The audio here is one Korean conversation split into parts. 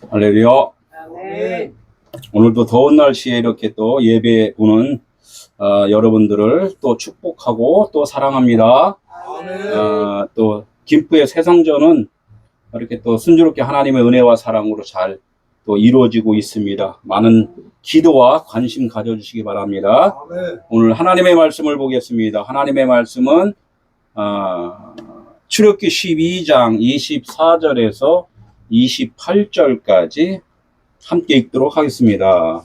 할렐루야. 아멘. 오늘도 더운 날씨에 이렇게 또 예배 보는 여러분들을 또 축복하고 또 사랑합니다. 아멘. 또 김포의 새성전은 이렇게 또 순조롭게 하나님의 은혜와 사랑으로 잘 또 이루어지고 있습니다. 많은 기도와 관심 가져주시기 바랍니다. 아멘. 오늘 하나님의 말씀을 보겠습니다. 하나님의 말씀은 출애굽기 12장 24절에서 28절까지 함께 읽도록 하겠습니다.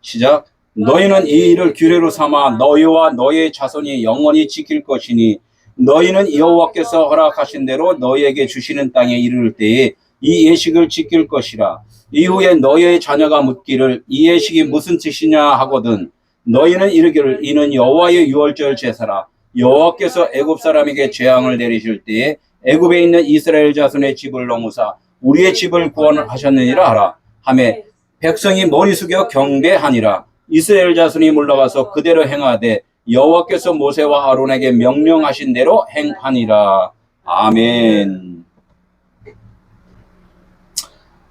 시작. 너희는 이 일을 규례로 삼아 너희와 너희의 자손이 영원히 지킬 것이니 너희는 여호와께서 허락하신 대로 너희에게 주시는 땅에 이르를 때에 이 예식을 지킬 것이라. 이후에 너희의 자녀가 묻기를 이 예식이 무슨 뜻이냐 하거든 너희는 이르기를 이는 여호와의 유월절 제사라. 여호와께서 애굽 사람에게 재앙을 내리실 때에 애굽에 있는 이스라엘 자손의 집을 넘으사 우리의 집을 구원하셨느니라 하라 하매 백성이 머리 숙여 경배하니라. 이스라엘 자손이 물러가서 그대로 행하되 여호와께서 모세와 아론에게 명령하신 대로 행하니라. 아멘.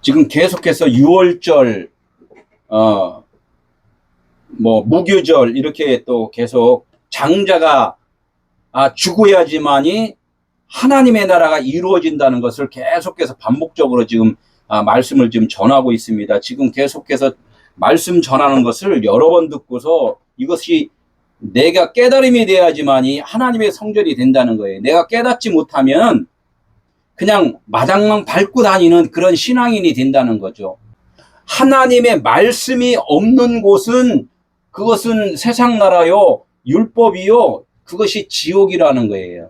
지금 계속해서 유월절, 무교절 이렇게 또 계속 장자가 죽어야지만이 하나님의 나라가 이루어진다는 것을 계속해서 반복적으로 지금 말씀을 지금 전하고 있습니다. 지금 계속해서 말씀 전하는 것을 여러 번 듣고서 이것이 내가 깨달음이 돼야지만이 하나님의 성전이 된다는 거예요. 내가 깨닫지 못하면 그냥 마당만 밟고 다니는 그런 신앙인이 된다는 거죠. 하나님의 말씀이 없는 곳은 그것은 세상 나라요, 율법이요, 그것이 지옥이라는 거예요.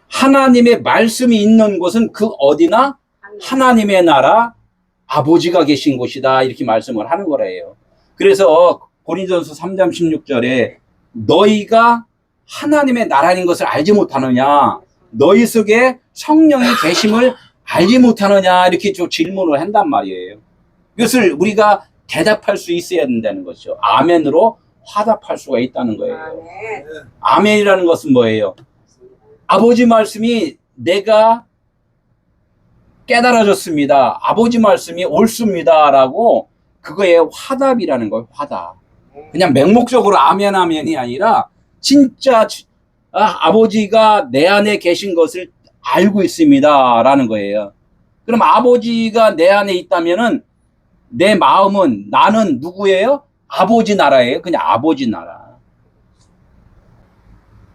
하나님의 말씀이 있는 곳은 그 어디나 하나님의 나라 아버지가 계신 곳이다 이렇게 말씀을 하는 거래요. 그래서 고린도전서 3장 16절에 너희가 하나님의 나라인 것을 알지 못하느냐, 너희 속에 성령이 계심을 알지 못하느냐 이렇게 좀 질문을 한단 말이에요. 이것을 우리가 대답할 수 있어야 된다는 거죠. 아멘으로 화답할 수가 있다는 거예요. 아멘이라는 것은 뭐예요? 아버지 말씀이 내가 깨달아졌습니다. 아버지 말씀이 옳습니다. 라고 그거에 화답이라는 거예요. 화답. 그냥 맹목적으로 아멘 아멘이 아니라 진짜 아버지가 내 안에 계신 것을 알고 있습니다. 라는 거예요. 그럼 아버지가 내 안에 있다면은 내 마음은 나는 누구예요? 아버지 나라예요. 그냥 아버지 나라.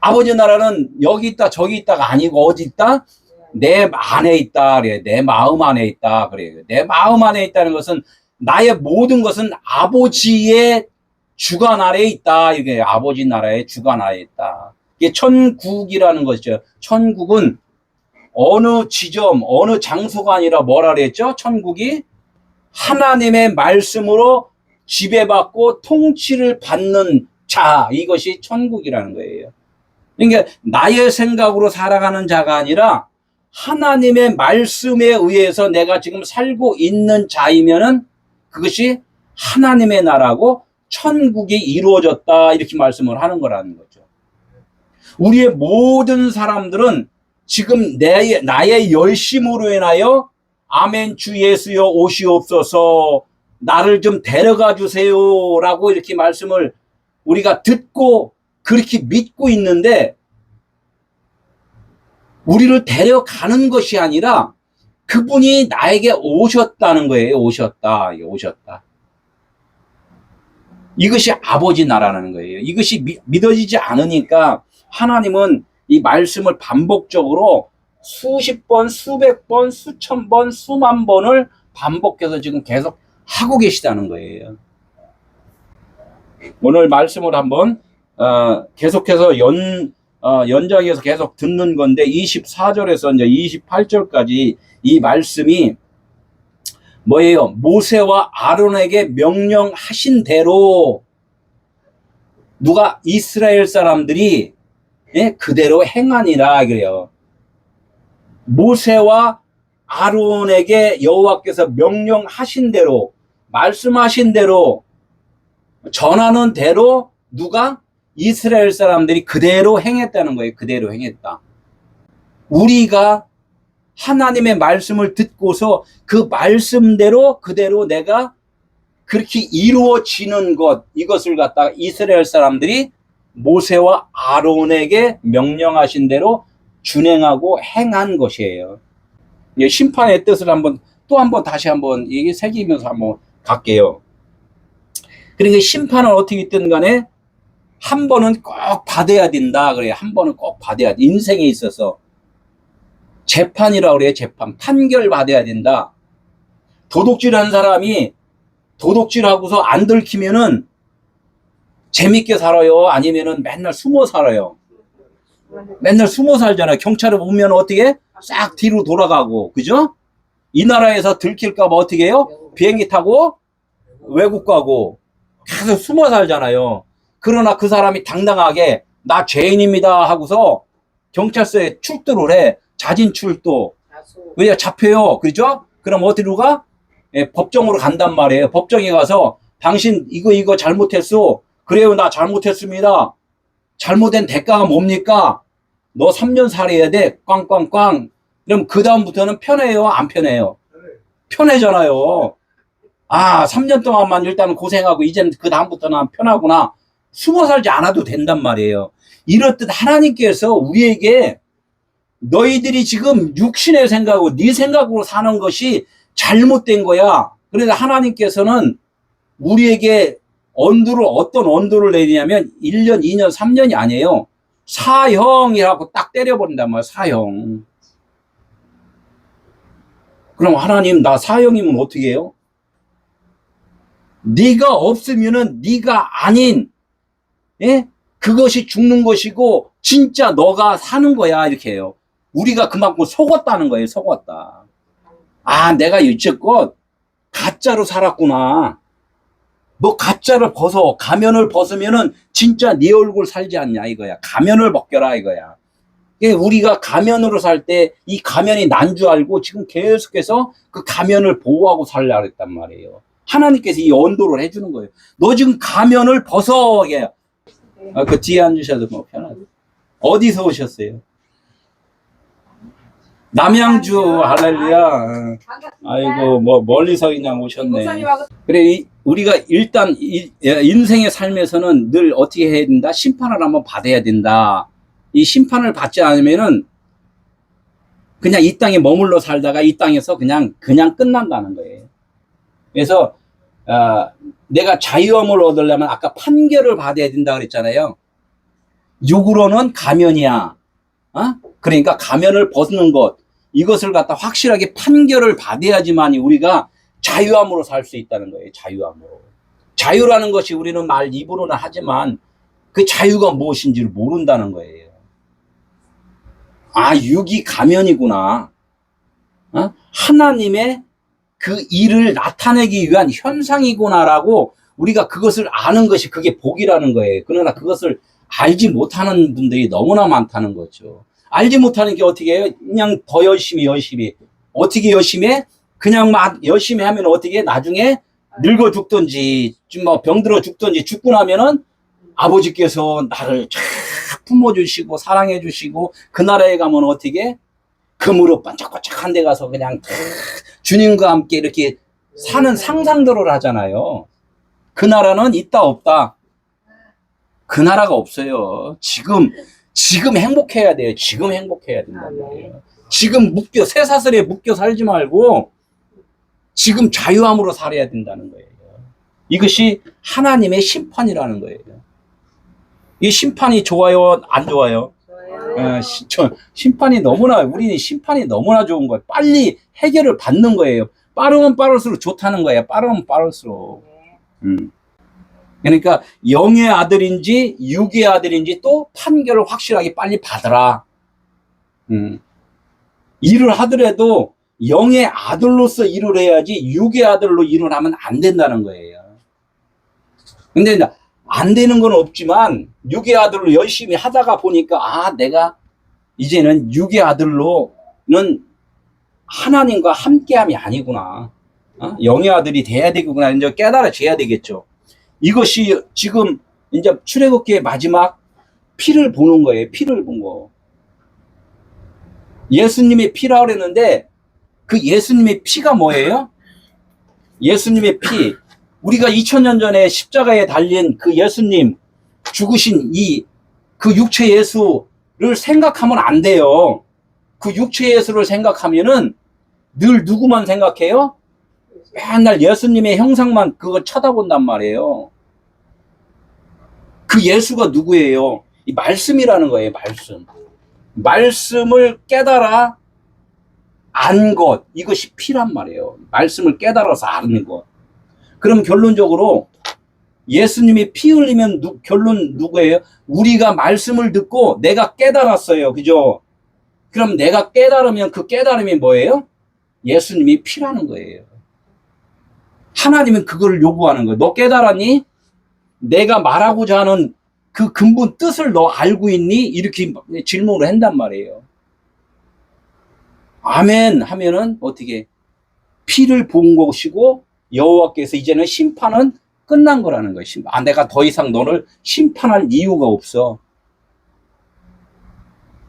아버지 나라는 여기 있다 저기 있다가 아니고 어디 있다? 내 안에 있다 그래. 내 마음 안에 있다 그래. 내 마음 안에 있다는 것은 나의 모든 것은 아버지의 주관 아래에 있다. 이게 아버지 나라의 주관 아래에 있다. 이게 천국이라는 것이죠. 천국은 어느 지점, 어느 장소가 아니라 뭐라 그랬죠? 천국이 하나님의 말씀으로 지배받고 통치를 받는 자, 이것이 천국이라는 거예요. 그러니까 나의 생각으로 살아가는 자가 아니라 하나님의 말씀에 의해서 내가 지금 살고 있는 자이면은 그것이 하나님의 나라고 천국이 이루어졌다 이렇게 말씀을 하는 거라는 거죠. 우리의 모든 사람들은 지금 나의 열심으로 인하여 아멘 주 예수여 오시옵소서 나를 좀 데려가 주세요 라고 이렇게 말씀을 우리가 듣고 그렇게 믿고 있는데 우리를 데려가는 것이 아니라 그분이 나에게 오셨다는 거예요. 오셨다. 이것이 아버지 나라라는 거예요. 이것이 믿어지지 않으니까 하나님은 이 말씀을 반복적으로 수십 번, 수백 번, 수천 번, 수만 번을 반복해서 지금 계속 하고 계시다는 거예요. 오늘 말씀을 한번 계속해서 연장해서 계속 듣는 건데 24절에서 이제 28절까지 이 말씀이 뭐예요? 모세와 아론에게 명령하신 대로 누가 이스라엘 사람들이 그대로 행하니라 그래요. 모세와 아론에게 여호와께서 명령하신 대로 말씀하신 대로 전하는 대로 누가 이스라엘 사람들이 그대로 행했다는 거예요. 그대로 행했다. 우리가 하나님의 말씀을 듣고서 그 말씀대로 그대로 내가 그렇게 이루어지는 것, 이것을 갖다가 이스라엘 사람들이 모세와 아론에게 명령하신 대로 준행하고 행한 것이에요. 심판의 뜻을 또 한번 다시 한번 이게 새기면서 한번 갈게요. 그러니까 심판은 어떻게 있든 간에 한 번은 꼭 받아야 된다. 그래요. 한 번은 꼭 받아야 돼. 인생에 있어서. 재판이라고 그래요. 재판. 판결 받아야 된다. 도둑질한 사람이 도둑질하고서 안 들키면은 재밌게 살아요? 아니면은 맨날 숨어 살아요? 맨날 숨어 살잖아요. 경찰을 보면 어떻게? 싹 뒤로 돌아가고. 그죠? 이 나라에서 들킬까봐 어떻게 해요? 비행기 타고 외국 가고 계속 숨어 살잖아요. 그러나 그 사람이 당당하게 나 죄인입니다 하고서 경찰서에 출두를 해. 자진 출두. 왜 잡혀요? 그죠? 그럼 어디로 가? 법정으로 간단 말이에요. 법정에 가서 당신 이거 잘못했어. 그래요, 나 잘못했습니다. 잘못된 대가가 뭡니까? 너 3년 살해야 돼. 꽝꽝꽝. 그럼 그 다음부터는 편해요, 안 편해요? 편해잖아요. 아, 3년 동안만 일단은 고생하고 이제는 그 다음부터는 편하구나. 숨어 살지 않아도 된단 말이에요. 이렇듯 하나님께서 우리에게 너희들이 지금 육신의 생각으로 네 생각으로 사는 것이 잘못된 거야. 그래서 하나님께서는 우리에게 어떤 언도를 내리냐면 1년, 2년, 3년이 아니에요. 사형이라고 딱 때려버린단 말이야. 사형. 그럼 하나님 나 사형이면 어떻게 해요? 네가 없으면은 네가 아닌 그것이 죽는 것이고 진짜 너가 사는 거야 이렇게 해요. 우리가 그만큼 속았다는 거예요. 속았다. 아, 내가 이제껏 가짜로 살았구나. 너 가짜를 벗어. 가면을 벗으면은 진짜 네 얼굴 살지 않냐 이거야. 가면을 벗겨라 이거야. 우리가 가면으로 살 때 이 가면이 난 줄 알고 지금 계속해서 그 가면을 보호하고 살려고 했단 말이에요. 하나님께서 이 언도를 해주는 거예요. 너 지금 가면을 벗어. 그 뒤에 앉으셔도 뭐 편하게. 어디서 오셨어요? 남양주. 할렐루야. 아이고 뭐 멀리서 그냥 오셨네. 그래 우리가 일단 인생의 삶에서는 늘 어떻게 해야 된다? 심판을 한번 받아야 된다. 이 심판을 받지 않으면은 그냥 이 땅에 머물러 살다가 이 땅에서 그냥 끝난다는 거예요. 그래서 내가 자유함을 얻으려면 아까 판결을 받아야 된다 그랬잖아요. 육으로는 가면이야. 그러니까 가면을 벗는 것, 이것을 갖다 확실하게 판결을 받아야지만 우리가 자유함으로 살 수 있다는 거예요. 자유함으로. 자유라는 것이 우리는 말 입으로는 하지만 그 자유가 무엇인지를 모른다는 거예요. 아, 육이 가면이구나. 하나님의 그 일을 나타내기 위한 현상이구나라고 우리가 그것을 아는 것이 그게 복이라는 거예요. 그러나 그것을 알지 못하는 분들이 너무나 많다는 거죠. 알지 못하는 게 어떻게 해요? 그냥 더 열심히. 어떻게 열심히 해? 그냥 막 열심히 하면 어떻게 해? 나중에 늙어 죽든지, 뭐 병들어 죽든지 죽고 나면은 아버지께서 나를 쫙 품어주시고 사랑해주시고 그 나라에 가면 어떻게? 금으로 반짝반짝한 데 가서 그냥 주님과 함께 이렇게 사는 상상들을 하잖아요. 그 나라는 있다 없다? 그 나라가 없어요. 지금 행복해야 돼요. 지금 행복해야 된다는 거예요. 지금 쇠사슬에 묶여 살지 말고 지금 자유함으로 살아야 된다는 거예요. 이것이 하나님의 심판이라는 거예요. 이 심판이 좋아요? 안 좋아요? 심판이 우리는 심판이 너무나 좋은 거예요. 빨리 해결을 받는 거예요. 빠르면 빠를수록 좋다는 거예요. 빠르면 빠를수록. 그러니까 영의 아들인지 육의 아들인지 또 판결을 확실하게 빨리 받으라. 일을 하더라도 영의 아들로서 일을 해야지 육의 아들로 일을 하면 안 된다는 거예요. 근데 안 되는 건 없지만 육의 아들로 열심히 하다가 보니까 내가 이제는 육의 아들로는 하나님과 함께함이 아니구나. 영의 아들이 돼야 되겠구나. 이제 깨달아져야 되겠죠. 이것이 지금 이제 출애굽기의 마지막 피를 보는 거예요. 피를 본 거. 예수님의 피라고 그랬는데 그 예수님의 피가 뭐예요? 예수님의 피. 우리가 2000년 전에 십자가에 달린 그 예수님 죽으신 그 육체 예수를 생각하면 안 돼요. 그 육체 예수를 생각하면은 늘 누구만 생각해요? 맨날 예수님의 형상만 그거 쳐다본단 말이에요. 그 예수가 누구예요? 이 말씀이라는 거예요, 말씀. 말씀을 깨달아 안 것, 이것이 피란 말이에요. 말씀을 깨달아서 아는 것. 그럼 결론적으로 예수님이 피 흘리면 결론 누구예요? 우리가 말씀을 듣고 내가 깨달았어요. 그죠? 그럼 내가 깨달으면 그 깨달음이 뭐예요? 예수님이 피라는 거예요. 하나님은 그걸 요구하는 거예요. 너 깨달았니? 내가 말하고자 하는 그 근본 뜻을 너 알고 있니? 이렇게 질문을 한단 말이에요. 아멘 하면은 어떻게? 피를 본 것이고 여호와께서 이제는 심판은 끝난 거라는 거예요. 내가 더 이상 너를 심판할 이유가 없어.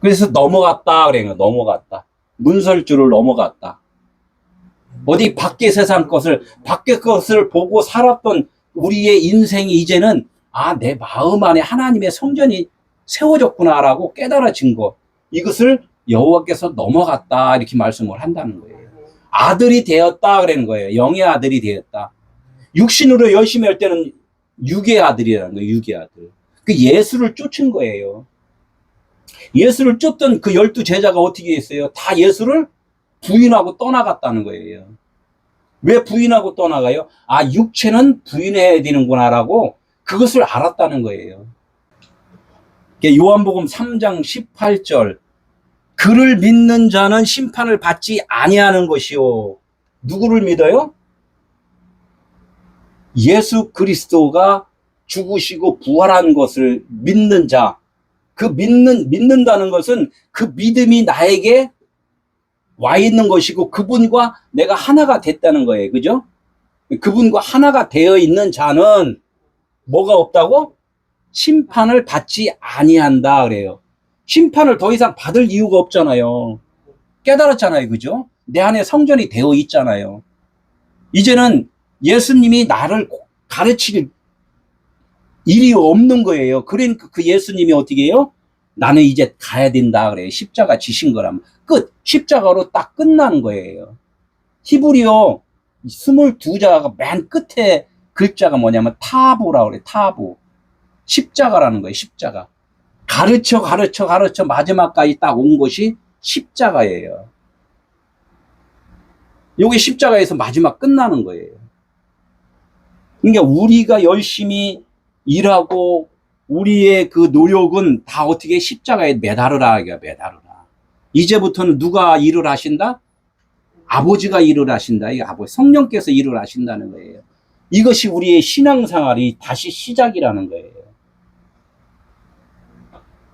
그래서 넘어갔다 그래요. 넘어갔다. 문설주를 넘어갔다. 어디 밖의 세상 것을, 밖의 것을 보고 살았던 우리의 인생이 이제는 내 마음 안에 하나님의 성전이 세워졌구나라고 깨달아진 것. 이것을 여호와께서 넘어갔다 이렇게 말씀을 한다는 거예요. 아들이 되었다 그러는 거예요. 영의 아들이 되었다. 육신으로 열심히 할 때는 육의 아들이라는 거예요. 육의 아들. 그 예수를 쫓은 거예요. 예수를 쫓던 그 12 제자가 어떻게 했어요? 다 예수를 부인하고 떠나갔다는 거예요. 왜 부인하고 떠나가요? 육체는 부인해야 되는구나라고 그것을 알았다는 거예요. 요한복음 3장 18절. 그를 믿는 자는 심판을 받지 아니하는 것이요. 누구를 믿어요? 예수 그리스도가 죽으시고 부활한 것을 믿는 자. 그 믿는다는 것은 그 믿음이 나에게 와 있는 것이고 그분과 내가 하나가 됐다는 거예요. 그죠? 그분과 하나가 되어 있는 자는 뭐가 없다고? 심판을 받지 아니한다 그래요. 심판을 더 이상 받을 이유가 없잖아요. 깨달았잖아요. 그죠? 내 안에 성전이 되어 있잖아요. 이제는 예수님이 나를 가르칠 일이 없는 거예요. 그러니까 그 예수님이 어떻게 해요? 나는 이제 가야 된다 그래요. 십자가 지신 거라면 끝. 십자가로 딱 끝나는 거예요. 히브리어 22자가 맨 끝에 글자가 뭐냐면 타보라고 그래요. 타보. 십자가라는 거예요. 십자가. 가르쳐 마지막까지 딱 온 것이 십자가예요. 요게 십자가에서 마지막 끝나는 거예요. 그러니까 우리가 열심히 일하고 우리의 그 노력은 다 어떻게 십자가에 매달으라 이게 매달으라. 이제부터는 누가 일을 하신다? 아버지가 일을 하신다. 이게 아버지 성령께서 일을 하신다는 거예요. 이것이 우리의 신앙생활이 다시 시작이라는 거예요.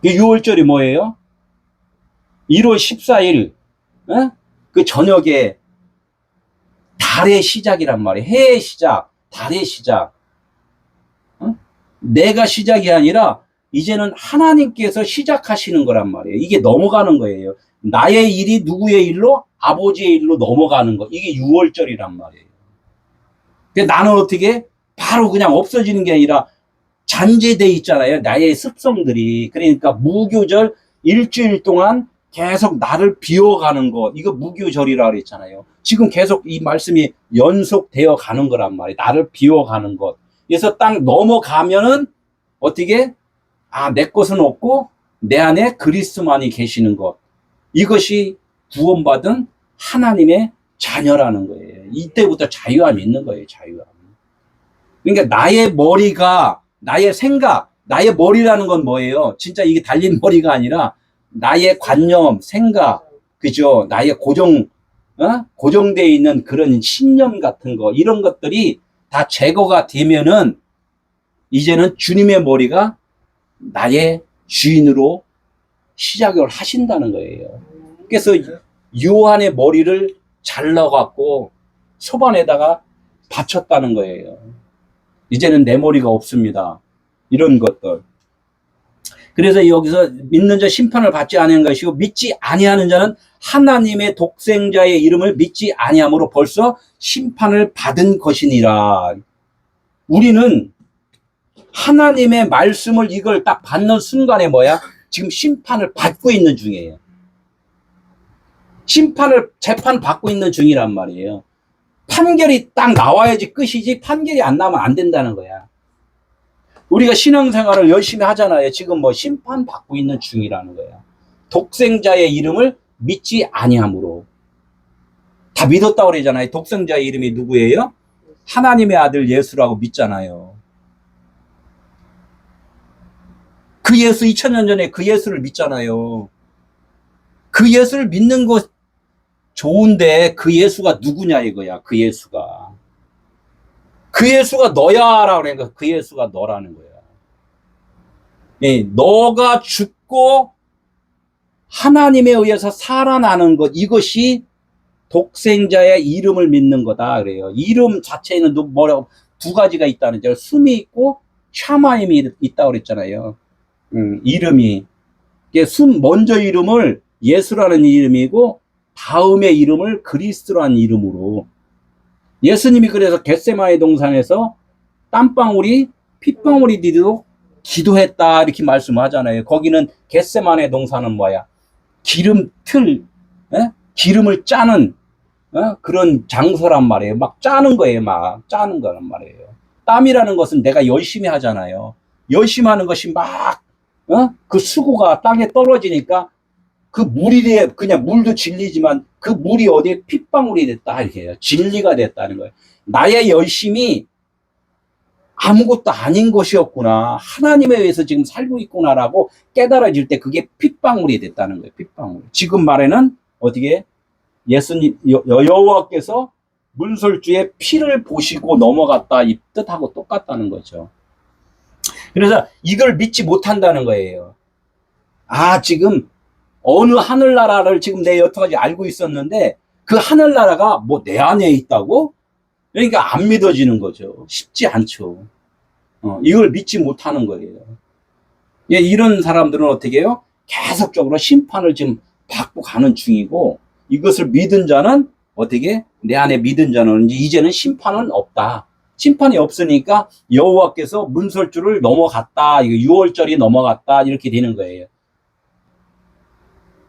6월절이 뭐예요? 1월 14일 그 저녁에 달의 시작이란 말이에요. 해의 시작, 달의 시작. 내가 시작이 아니라 이제는 하나님께서 시작하시는 거란 말이에요. 이게 넘어가는 거예요. 나의 일이 누구의 일로? 아버지의 일로 넘어가는 거. 이게 6월절이란 말이에요. 나는 어떻게? 바로 그냥 없어지는 게 아니라 잔재돼 있잖아요. 나의 습성들이. 그러니까 무교절 일주일 동안 계속 나를 비워가는 것. 이거 무교절이라고 그랬잖아요. 지금 계속 이 말씀이 연속되어 가는 거란 말이에요. 나를 비워가는 것. 그래서 딱 넘어가면은 어떻게? 내 것은 없고 내 안에 그리스도만이 계시는 것. 이것이 구원받은 하나님의 자녀라는 거예요. 이때부터 자유함이 있는 거예요. 자유함. 그러니까 나의 머리가 나의 생각, 나의 머리라는 건 뭐예요? 진짜 이게 달린 머리가 아니라 나의 관념, 생각, 그죠? 나의 고정되어 있는 그런 신념 같은 거, 이런 것들이 다 제거가 되면은 이제는 주님의 머리가 나의 주인으로 시작을 하신다는 거예요. 그래서 요한의 머리를 잘라갖고 소반에다가 바쳤다는 거예요. 이제는 내 머리가 없습니다. 이런 것들. 그래서 여기서 믿는 자 심판을 받지 아니하는 것이고 믿지 아니하는 자는 하나님의 독생자의 이름을 믿지 아니함으로 벌써 심판을 받은 것이니라. 우리는 하나님의 말씀을 이걸 딱 받는 순간에 뭐야? 지금 심판을 받고 있는 중이에요. 재판 받고 있는 중이란 말이에요. 판결이 딱 나와야지 끝이지 판결이 안 나면 안 된다는 거야. 우리가 신앙생활을 열심히 하잖아요. 지금 뭐 심판 받고 있는 중이라는 거야. 독생자의 이름을 믿지 아니함으로. 다 믿었다고 그러잖아요. 독생자의 이름이 누구예요? 하나님의 아들 예수라고 믿잖아요. 그 예수 2000년 전에 그 예수를 믿잖아요. 그 예수를 믿는 거 좋은데 그 예수가 누구냐 이거야. 그 예수가. 그 예수가 너야라고 그러니까 그 예수가 너라는 거야. 예, 너가 죽고 하나님에 의해서 살아나는 것, 이것이 독생자의 이름을 믿는 거다 그래요. 이름 자체에는 뭐라고 두 가지가 있다는 점, 숨이 있고 샤마임이 있다고 그랬잖아요. 이름이 먼저 이름을 예수라는 이름이고 다음의 이름을 그리스도라는 이름으로. 예수님이 그래서 겟세마네 동산에서 땀방울이 핏방울이 디도록 기도했다 이렇게 말씀하잖아요. 거기는 겟세마네 동산은 뭐야? 기름을 짜는 그런 장소란 말이에요. 막 짜는 거예요. 막 짜는 거란 말이에요. 땀이라는 것은 내가 열심히 하잖아요. 열심히 하는 것이 막 그 수고가 땅에 떨어지니까 그 물이 그냥 물도 진리지만 그 물이 어디에 핏방울이 됐다 이렇게 해요. 진리가 됐다는 거예요. 나의 열심이 아무것도 아닌 것이었구나. 하나님에 의해서 지금 살고 있구나라고 깨달아질 때 그게 핏방울이 됐다는 거예요. 핏방울. 지금 말에는 어떻게 예수님 여호와께서 문설주의 피를 보시고 넘어갔다 이 뜻하고 똑같다는 거죠. 그래서 이걸 믿지 못한다는 거예요. 아, 지금 어느 하늘나라를 지금 내 여태까지 알고 있었는데 그 하늘나라가 뭐 내 안에 있다고? 그러니까 안 믿어지는 거죠. 쉽지 않죠. 이걸 믿지 못하는 거예요. 예, 이런 사람들은 어떻게 해요? 계속적으로 심판을 지금 받고 가는 중이고, 이것을 믿은 자는 어떻게? 내 안에 믿은 자는 이제는 심판은 없다. 심판이 없으니까 여호와께서 문설주를 넘어갔다. 이거 6월절이 넘어갔다. 이렇게 되는 거예요.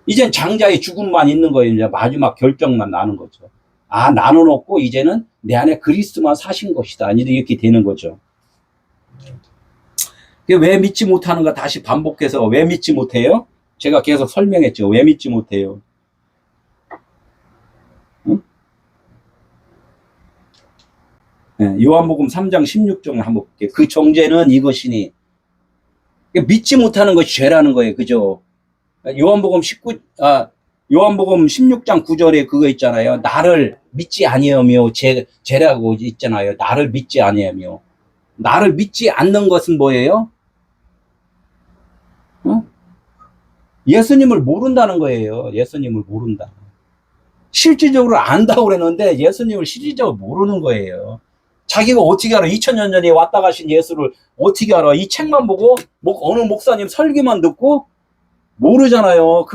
이젠 장자의 죽음만 있는 거예요. 이제 마지막 결정만 나는 거죠. 아, 나는 없고 이제는 내 안에 그리스도만 사신 것이다. 이렇게 되는 거죠. 왜 믿지 못하는가 다시 반복해서 왜 믿지 못해요? 제가 계속 설명했죠. 왜 믿지 못해요? 응? 네, 요한복음 3장 16절 한번 볼게요. 그 정죄는 이것이니. 믿지 못하는 것이 죄라는 거예요. 그죠? 요한복음 16장 9절에 그거 있잖아요. 나를 믿지 아니하며 죄라고 있잖아요. 나를 믿지 아니하며. 나를 믿지 않는 것은 뭐예요? 예수님을 모른다는 거예요. 예수님을 모른다. 실질적으로 안다고 그랬는데 예수님을 실질적으로 모르는 거예요. 자기가 어떻게 알아? 2000년 전에 왔다 가신 예수를 어떻게 알아? 이 책만 보고 어느 목사님 설교만 듣고 모르잖아요.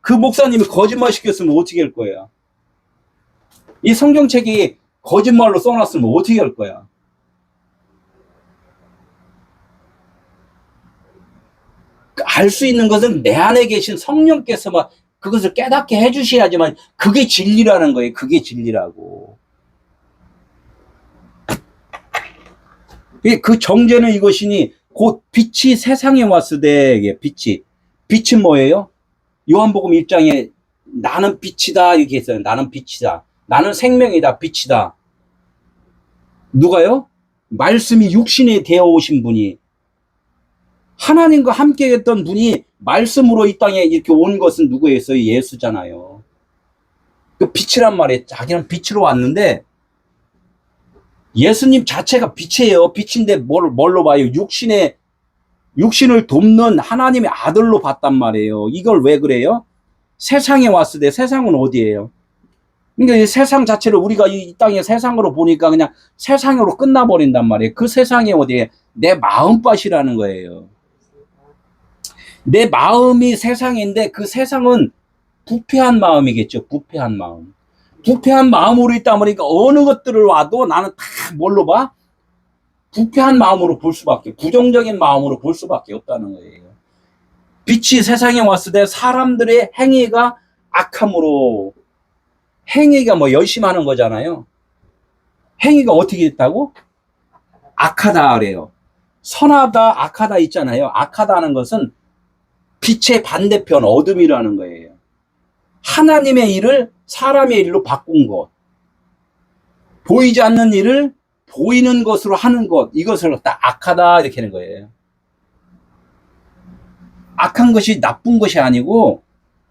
그 목사님이 거짓말 시켰으면 어떻게 할 거야? 이 성경책이 거짓말로 써놨으면 어떻게 할 거야? 알 수 있는 것은 내 안에 계신 성령께서만 그것을 깨닫게 해주셔야지만 그게 진리라는 거예요. 그게 진리라고. 그 정죄는 이것이니 곧 빛이 세상에 왔으되 빛은 뭐예요? 요한복음 1장에 나는 빛이다 이렇게 했어요. 나는 빛이다. 나는 생명이다. 빛이다. 누가요? 말씀이 육신이 되어 오신 분이 하나님과 함께 했던 분이 말씀으로 이 땅에 이렇게 온 것은 누구였어요? 예수잖아요. 그 빛이란 말이에요. 자기는 빛으로 왔는데 예수님 자체가 빛이에요. 빛인데 뭘로 봐요? 육신을 돕는 하나님의 아들로 봤단 말이에요. 이걸 왜 그래요? 세상에 왔을 때 세상은 어디예요? 그러니까 이 세상 자체를 우리가 이 땅의 세상으로 보니까 그냥 세상으로 끝나버린단 말이에요. 그 세상이 어디에? 내 마음밭이라는 거예요. 내 마음이 세상인데 그 세상은 부패한 마음이겠죠. 부패한 마음. 부패한 마음으로 있다 보니까 어느 것들을 와도 나는 다 뭘로 봐? 부패한 마음으로 볼 수밖에, 부정적인 마음으로 볼 수밖에 없다는 거예요. 빛이 세상에 왔을 때 사람들의 행위가 악함으로, 행위가 뭐 열심히 하는 거잖아요. 행위가 어떻게 됐다고? 악하다 그래요. 선하다, 악하다 있잖아요. 악하다는 것은 빛의 반대편, 어둠이라는 거예요. 하나님의 일을 사람의 일로 바꾼 것. 보이지 않는 일을 보이는 것으로 하는 것. 이것을 다 악하다 이렇게 하는 거예요. 악한 것이 나쁜 것이 아니고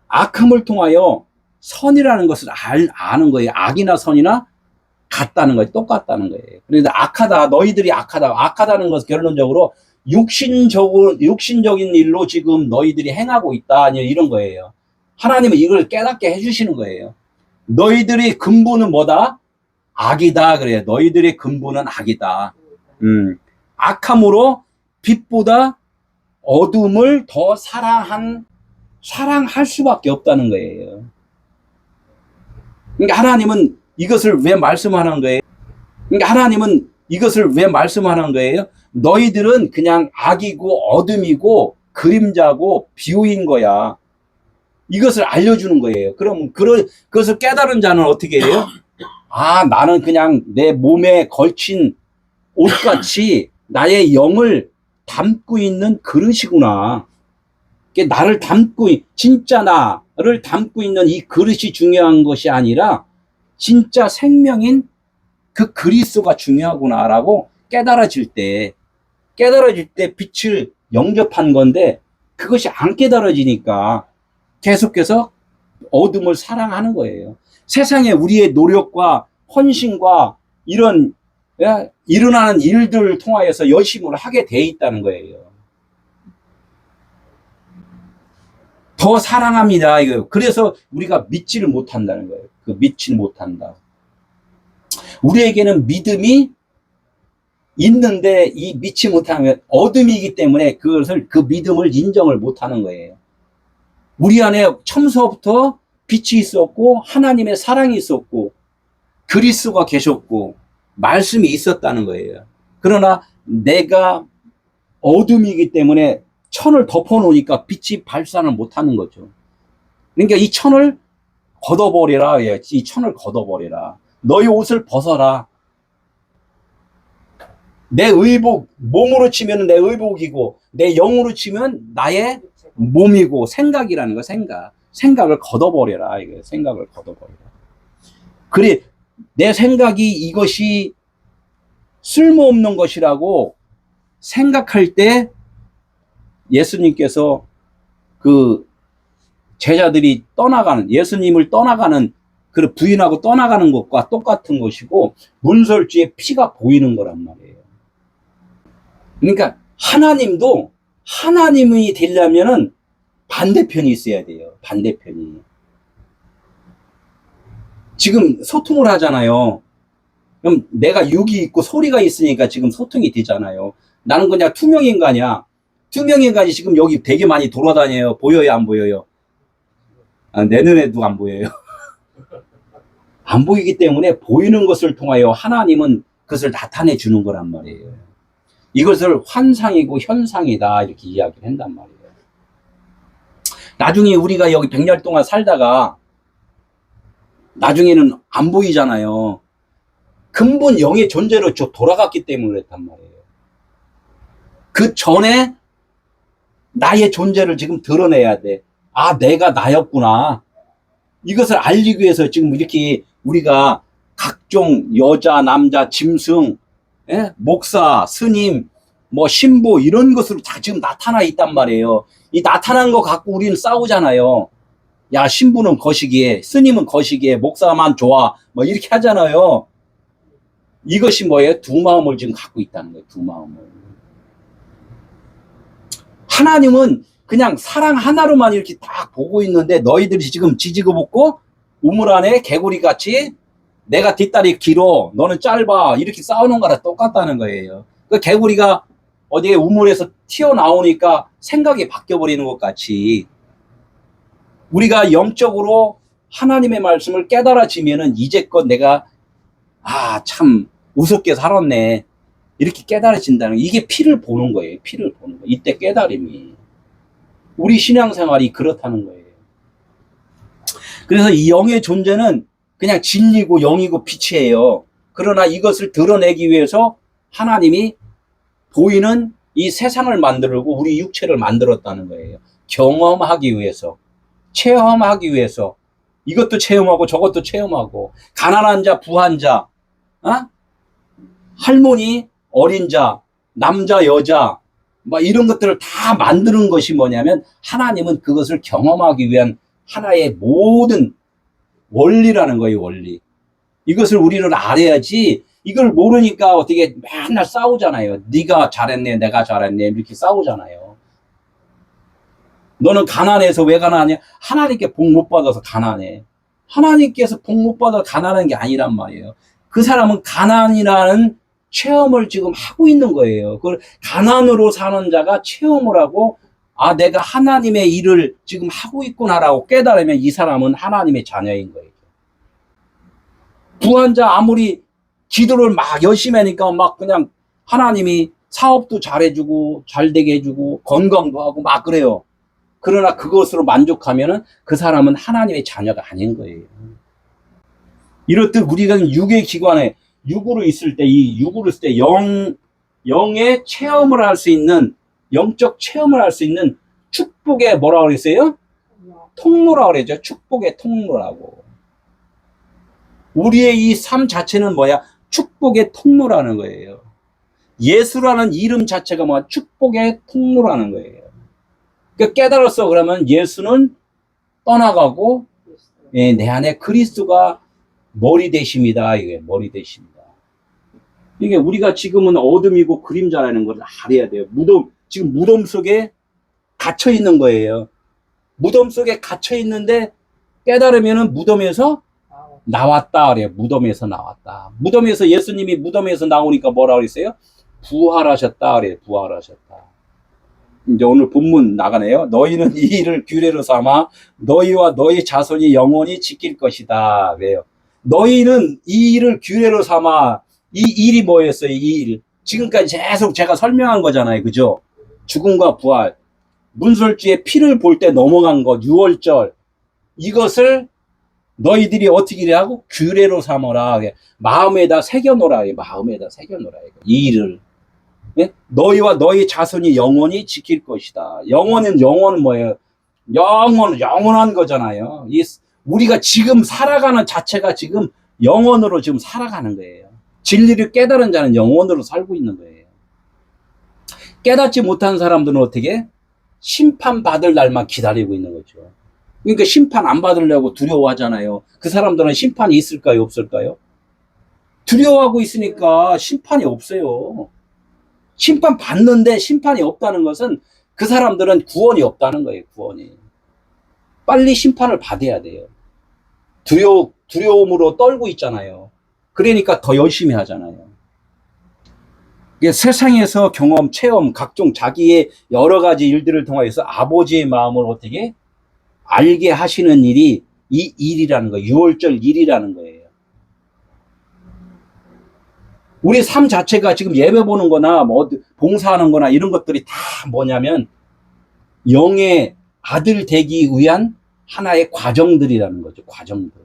악함을 통하여 선이라는 것을 아는 거예요. 악이나 선이나 같다는 거예요. 똑같다는 거예요. 그런데 악하다, 너희들이 악하다. 악하다는 것은 결론적으로 육신적인 일로 지금 너희들이 행하고 있다. 이런 거예요. 하나님은 이걸 깨닫게 해주시는 거예요. 너희들의 근본은 뭐다? 악이다. 그래요. 너희들의 근본은 악이다. 악함으로 빛보다 어둠을 더 사랑할 수밖에 없다는 거예요. 그러니까 하나님은 이것을 왜 말씀하는 거예요? 너희들은 그냥 악이고 어둠이고 그림자고 비유인 거야. 이것을 알려주는 거예요. 그럼 그것을 깨달은 자는 어떻게 해요? 아, 나는 그냥 내 몸에 걸친 옷같이 나의 영을 담고 있는 그릇이구나. 나를 진짜 나를 담고 있는 이 그릇이 중요한 것이 아니라 진짜 생명인 그 그리스도가 중요하구나라고 깨달아질 때 빛을 영접한 건데 그것이 안 깨달아지니까 계속해서 어둠을 사랑하는 거예요. 세상에 우리의 노력과 헌신과 이런 일어나는 일들을 통하여서 열심을 하게 돼 있다는 거예요. 더 사랑합니다. 이거. 그래서 우리가 믿지를 못한다는 거예요. 믿지 못한다. 우리에게는 믿음이 있는데 이 믿지 못하는 어둠이기 때문에 그 믿음을 인정을 못하는 거예요. 우리 안에 처음서부터 빛이 있었고 하나님의 사랑이 있었고 그리스도가 계셨고 말씀이 있었다는 거예요. 그러나 내가 어둠이기 때문에 천을 덮어놓으니까 빛이 발산을 못하는 거죠. 그러니까 이 천을 걷어버리라. 이 천을 걷어버리라. 너희 옷을 벗어라. 내 의복, 몸으로 치면 내 의복이고 내 영으로 치면 나의 몸이고 생각이라는 거. 생각을 걷어버려라. 생각을 걷어버려라. 그래, 내 생각이 이것이 쓸모없는 것이라고 생각할 때 예수님께서 그 제자들이 예수님을 떠나가는, 그 부인하고 떠나가는 것과 똑같은 것이고 문설주의 피가 보이는 거란 말이에요. 그러니까 하나님도 하나님이 되려면은 반대편이 있어야 돼요. 반대편이. 지금 소통을 하잖아요. 그럼 내가 육이 있고 소리가 있으니까 지금 소통이 되잖아요. 나는 그냥 투명인간이야. 투명인간이 지금 여기 되게 많이 돌아다녀요. 보여요, 안 보여요? 아, 내 눈에도 안 보여요. 안 보이기 때문에 보이는 것을 통하여 하나님은 그것을 나타내 주는 거란 말이에요. 이것을 환상이고 현상이다 이렇게 이야기를 한단 말이에요. 나중에 우리가 여기 100년 동안 살다가 나중에는 안 보이잖아요. 근본 영의 존재로 돌아갔기 때문에 그랬단 말이에요. 그 전에 나의 존재를 지금 드러내야 돼. 아, 내가 나였구나. 이것을 알리기 위해서 지금 이렇게 우리가 각종 여자, 남자, 짐승, 목사, 스님, 뭐 신부 이런 것으로 다 지금 나타나 있단 말이에요. 이 나타난 거 갖고 우리는 싸우잖아요. 야, 신부는 거시기에, 스님은 거시기에, 목사만 좋아. 뭐 이렇게 하잖아요. 이것이 뭐예요? 두 마음을 지금 갖고 있다는 거예요. 두 마음을. 하나님은 그냥 사랑 하나로만 이렇게 딱 보고 있는데 너희들이 지금 지지고 볶고 우물 안에 개구리 같이 내가 뒷다리 길어, 너는 짧아, 이렇게 싸우는 거랑 똑같다는 거예요. 그 개구리가 어디에 우물에서 튀어나오니까 생각이 바뀌어버리는 것 같이 우리가 영적으로 하나님의 말씀을 깨달아지면은 이제껏 내가 참 우습게 살았네, 이렇게 깨달아진다는, 이게 피를 보는 거예요. 피를 보는 거예요. 이때 깨달음이. 우리 신앙생활이 그렇다는 거예요. 그래서 이 영의 존재는 그냥 진리고 영이고 빛이에요. 그러나 이것을 드러내기 위해서 하나님이 보이는 이 세상을 만들고 우리 육체를 만들었다는 거예요. 경험하기 위해서, 체험하기 위해서. 이것도 체험하고 저것도 체험하고, 가난한 자, 부한 자, 할머니, 어린 자, 남자, 여자, 이런 것들을 다 만드는 것이 뭐냐면 하나님은 그것을 경험하기 위한 하나의 모든 원리라는 거예요. 원리. 이것을 우리는 알아야지. 이걸 모르니까 어떻게 맨날 싸우잖아요. 네가 잘했네, 내가 잘했네, 이렇게 싸우잖아요. 너는 가난해서 왜 가난하냐? 하나님께 복 못 받아서 가난해. 하나님께서 복 못 받아서 가난한 게 아니란 말이에요. 그 사람은 가난이라는 체험을 지금 하고 있는 거예요. 그걸 가난으로 사는 자가 체험을 하고, 내가 하나님의 일을 지금 하고 있구나라고 깨달으면 이 사람은 하나님의 자녀인 거예요. 부한 자 아무리 기도를 막 열심히 하니까 막 그냥 하나님이 사업도 잘해주고 잘되게 해주고 건강도 하고 막 그래요. 그러나 그것으로 만족하면은 그 사람은 하나님의 자녀가 아닌 거예요. 이렇듯 우리가 육의 기관에 육으로 있을 때, 이 육으로 있을 때 영의 체험을 할 수 있는, 영적 체험을 할 수 있는 축복의 뭐라고 그랬어요? 통로라고 그러죠. 축복의 통로라고. 우리의 이 삶 자체는 뭐야? 축복의 통로라는 거예요. 예수라는 이름 자체가 뭐야? 축복의 통로라는 거예요. 그러니까 깨달았어. 그러면 예수는 떠나가고, 내 안에 그리스도가 머리 되십니다. 이게 머리 되십니다. 이게 우리가 지금은 어둠이고 그림자라는 걸 알아야 돼요. 지금 무덤 속에 갇혀 있는 거예요. 무덤 속에 갇혀 있는데 깨달으면은 무덤에서 나왔다 그래요. 무덤에서 나왔다. 무덤에서 예수님이 무덤에서 나오니까 뭐라 그랬어요? 부활하셨다 그래요. 부활하셨다. 이제 오늘 본문 나가네요. 너희는 이 일을 규례로 삼아 너희와 너희 자손이 영원히 지킬 것이다 그래요. 너희는 이 일을 규례로 삼아. 이 일이 뭐였어요? 이 일. 지금까지 계속 제가 설명한 거잖아요. 그죠? 죽음과 부활. 문설주의 피를 볼 때 넘어간 것, 유월절. 이것을 너희들이 어떻게 하고? 규례로 삼어라. 마음에다 새겨놓으라. 마음에다 새겨놓으라. 이 일을. 네? 너희와 너희 자손이 영원히 지킬 것이다. 영원은 뭐예요? 영원한 거잖아요. 우리가 지금 살아가는 자체가 지금 영원으로 지금 살아가는 거예요. 진리를 깨달은 자는 영원으로 살고 있는 거예요. 깨닫지 못한 사람들은 어떻게? 심판받을 날만 기다리고 있는 거죠. 그러니까 심판 안 받으려고 두려워하잖아요. 그 사람들은 심판이 있을까요? 없을까요? 두려워하고 있으니까 심판이 없어요. 심판 받는데 심판이 없다는 것은 그 사람들은 구원이 없다는 거예요. 구원이. 빨리 심판을 받아야 돼요. 두려움으로 떨고 있잖아요. 그러니까 더 열심히 하잖아요. 세상에서 경험, 체험, 각종 자기의 여러 가지 일들을 통해서 아버지의 마음을 어떻게 알게 하시는 일이 이 일이라는 거예요. 유월절 일이라는 거예요. 우리 삶 자체가 지금 예배 보는 거나 봉사하는 거나 이런 것들이 다 뭐냐면 영의 아들 되기 위한 하나의 과정들이라는 거죠. 과정들.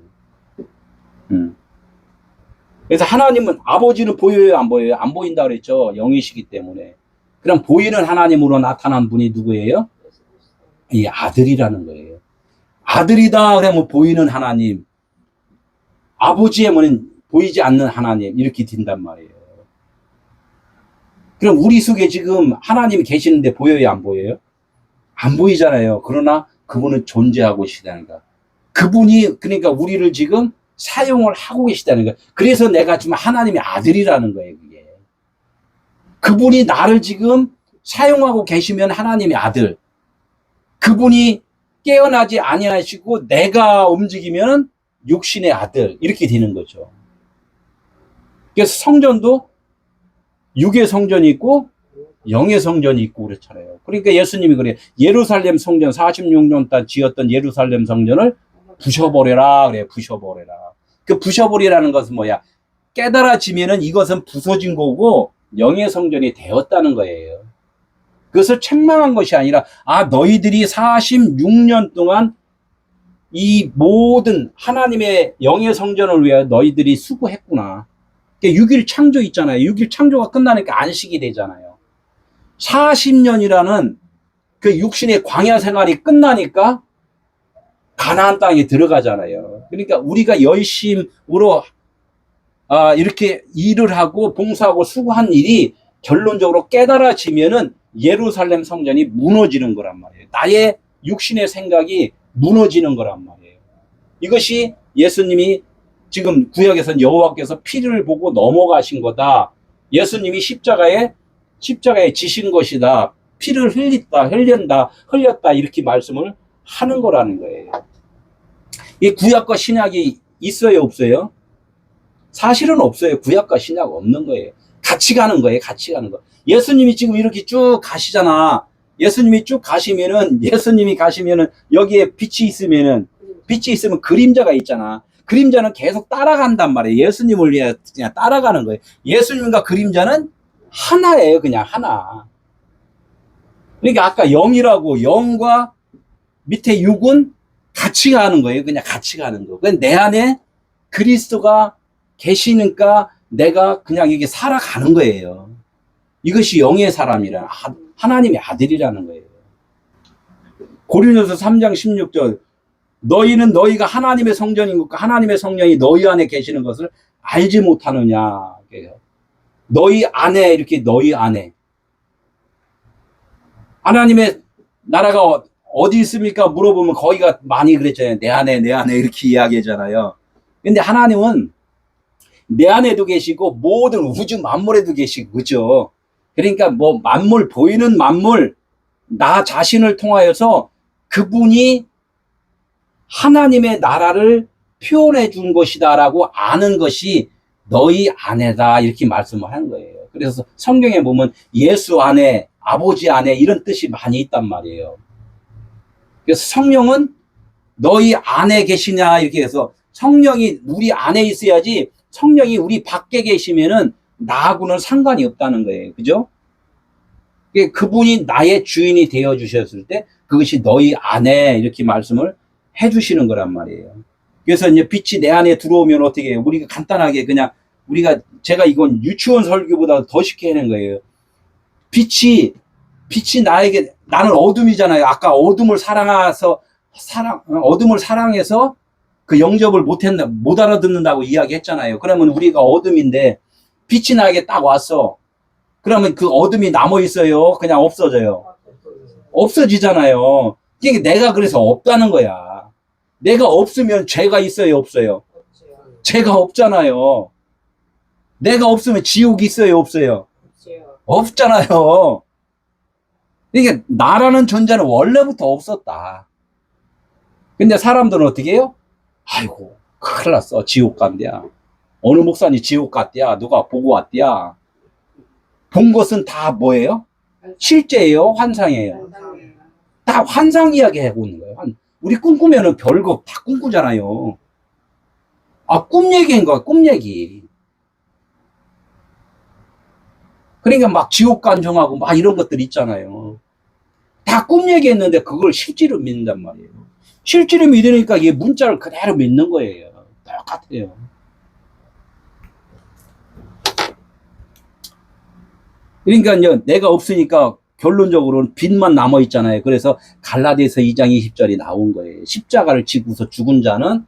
그래서 하나님은, 아버지는 보여요, 안 보여요? 안 보인다 그랬죠. 영이시기 때문에. 그럼 보이는 하나님으로 나타난 분이 누구예요? 이 아들이라는 거예요. 아들이다 그러면 보이는 하나님, 아버지에는 보이지 않는 하나님, 이렇게 된단 말이에요. 그럼 우리 속에 지금 하나님이 계시는데 보여요, 안 보여요? 안 보이잖아요. 그러나 그분은 존재하고 계시다니까. 그분이 그러니까 우리를 지금 사용을 하고 계시다는 거예요. 그래서 내가 지금 하나님의 아들이라는 거예요. 그게. 그분이 나를 지금 사용하고 계시면 하나님의 아들. 그분이 깨어나지 아니하시고 내가 움직이면 육신의 아들 이렇게 되는 거죠. 그래서 성전도 육의 성전이 있고 영의 성전이 있고 그렇잖아요. 그러니까 예수님이 그래요. 예루살렘 성전 46년 동안 지었던 예루살렘 성전을 부셔버려라 그래요. 부셔버려라. 그 부셔버리라는 것은 뭐야? 깨달아지면은 이것은 부서진 거고 영의 성전이 되었다는 거예요. 그것을 책망한 것이 아니라 너희들이 46년 동안 이 모든 하나님의 영의 성전을 위해 너희들이 수고했구나. 6일 창조 있잖아요. 6일 창조가 끝나니까 안식이 되잖아요. 40년이라는 그 육신의 광야 생활이 끝나니까 가나안 땅에 들어가잖아요. 그러니까 우리가 열심으로 이렇게 일을 하고 봉사하고 수고한 일이 결론적으로 깨달아지면은 예루살렘 성전이 무너지는 거란 말이에요. 나의 육신의 생각이 무너지는 거란 말이에요. 이것이 예수님이 지금 구약에서는 여호와께서 피를 보고 넘어가신 거다. 예수님이 십자가에 지신 것이다. 피를 흘렸다 이렇게 말씀을 하는 거라는 거예요. 이 구약과 신약이 있어요, 없어요? 사실은 없어요. 구약과 신약 없는 거예요. 같이 가는 거예요. 같이 가는 거. 예수님이 지금 이렇게 쭉 가시잖아. 예수님이 가시면은 여기에 빛이 있으면 그림자가 있잖아. 그림자는 계속 따라간단 말이에요. 예수님을 위해 그냥 따라가는 거예요. 예수님과 그림자는 하나예요. 그냥 하나. 그러니까 아까 영과 밑에 육은 같이 가는 거예요. 그냥 같이 가는 거. 내 안에 그리스도가 계시니까 내가 그냥 이게 살아가는 거예요. 이것이 영의 사람이라 하나님의 아들이라는 거예요. 고린도서 3장 16절 너희는 너희가 하나님의 성전인 것과 하나님의 성령이 너희 안에 계시는 것을 알지 못하느냐. 너희 안에 이렇게 너희 안에 하나님의 나라가 어디 있습니까? 물어보면 거기가 많이 그랬잖아요. 내 안에 이렇게 이야기하잖아요. 근데 하나님은 내 안에도 계시고 모든 우주 만물에도 계시고 그죠? 그러니까 뭐 만물 보이는 만물 나 자신을 통하여서 그분이 하나님의 나라를 표현해 준 것이다라고 아는 것이 너희 안에다 이렇게 말씀을 하는 거예요. 그래서 성경에 보면 예수 안에 아버지 안에 이런 뜻이 많이 있단 말이에요. 그래서 성령은 너희 안에 계시냐 이렇게 해서 성령이 우리 안에 있어야지 성령이 우리 밖에 계시면은 나하고는 상관이 없다는 거예요. 그죠? 그분이 나의 주인이 되어 주셨을 때 그것이 너희 안에 이렇게 말씀을 해 주시는 거란 말이에요. 그래서 이제 빛이 내 안에 들어오면 어떻게 해요? 우리가 간단하게 그냥 제가 이건 유치원 설교보다 더 쉽게 하는 거예요. 빛이 나에게 나는 어둠이잖아요. 아까 어둠을 사랑해서 그 영접을 못 알아듣는다고 이야기했잖아요. 그러면 우리가 어둠인데 빛이 나에게 딱 왔어. 그러면 그 어둠이 남아 있어요. 그냥 없어져요. 없어지잖아요. 그러니까 내가 그래서 없다는 거야. 내가 없으면 죄가 있어요, 없어요? 죄가 없잖아요. 내가 없으면 지옥이 있어요, 없어요? 없잖아요. 그러니까 나라는 존재는 원래부터 없었다. 근데 사람들은 어떻게 해요? 아이고 큰일 났어. 지옥 간대야. 어느 목사님 지옥 갔대야. 누가 보고 왔대야. 본 것은 다 뭐예요? 실제예요? 환상이에요? 다 환상 이야기 하고 있는 거예요. 우리 꿈꾸면은 별거 다 꿈꾸잖아요. 꿈 얘기인 거야. 꿈 얘기. 그러니까 막 지옥 간정하고 막 이런 것들 있잖아요. 다 꿈 얘기했는데 그걸 실제로 믿는단 말이에요. 실제로 믿으니까 이게 문자를 그대로 믿는 거예요. 똑같아요. 그러니까 이제 내가 없으니까 결론적으로는 빛만 남아 있잖아요. 그래서 갈라디아서 2장 20절이 나온 거예요. 십자가를 지고서 죽은 자는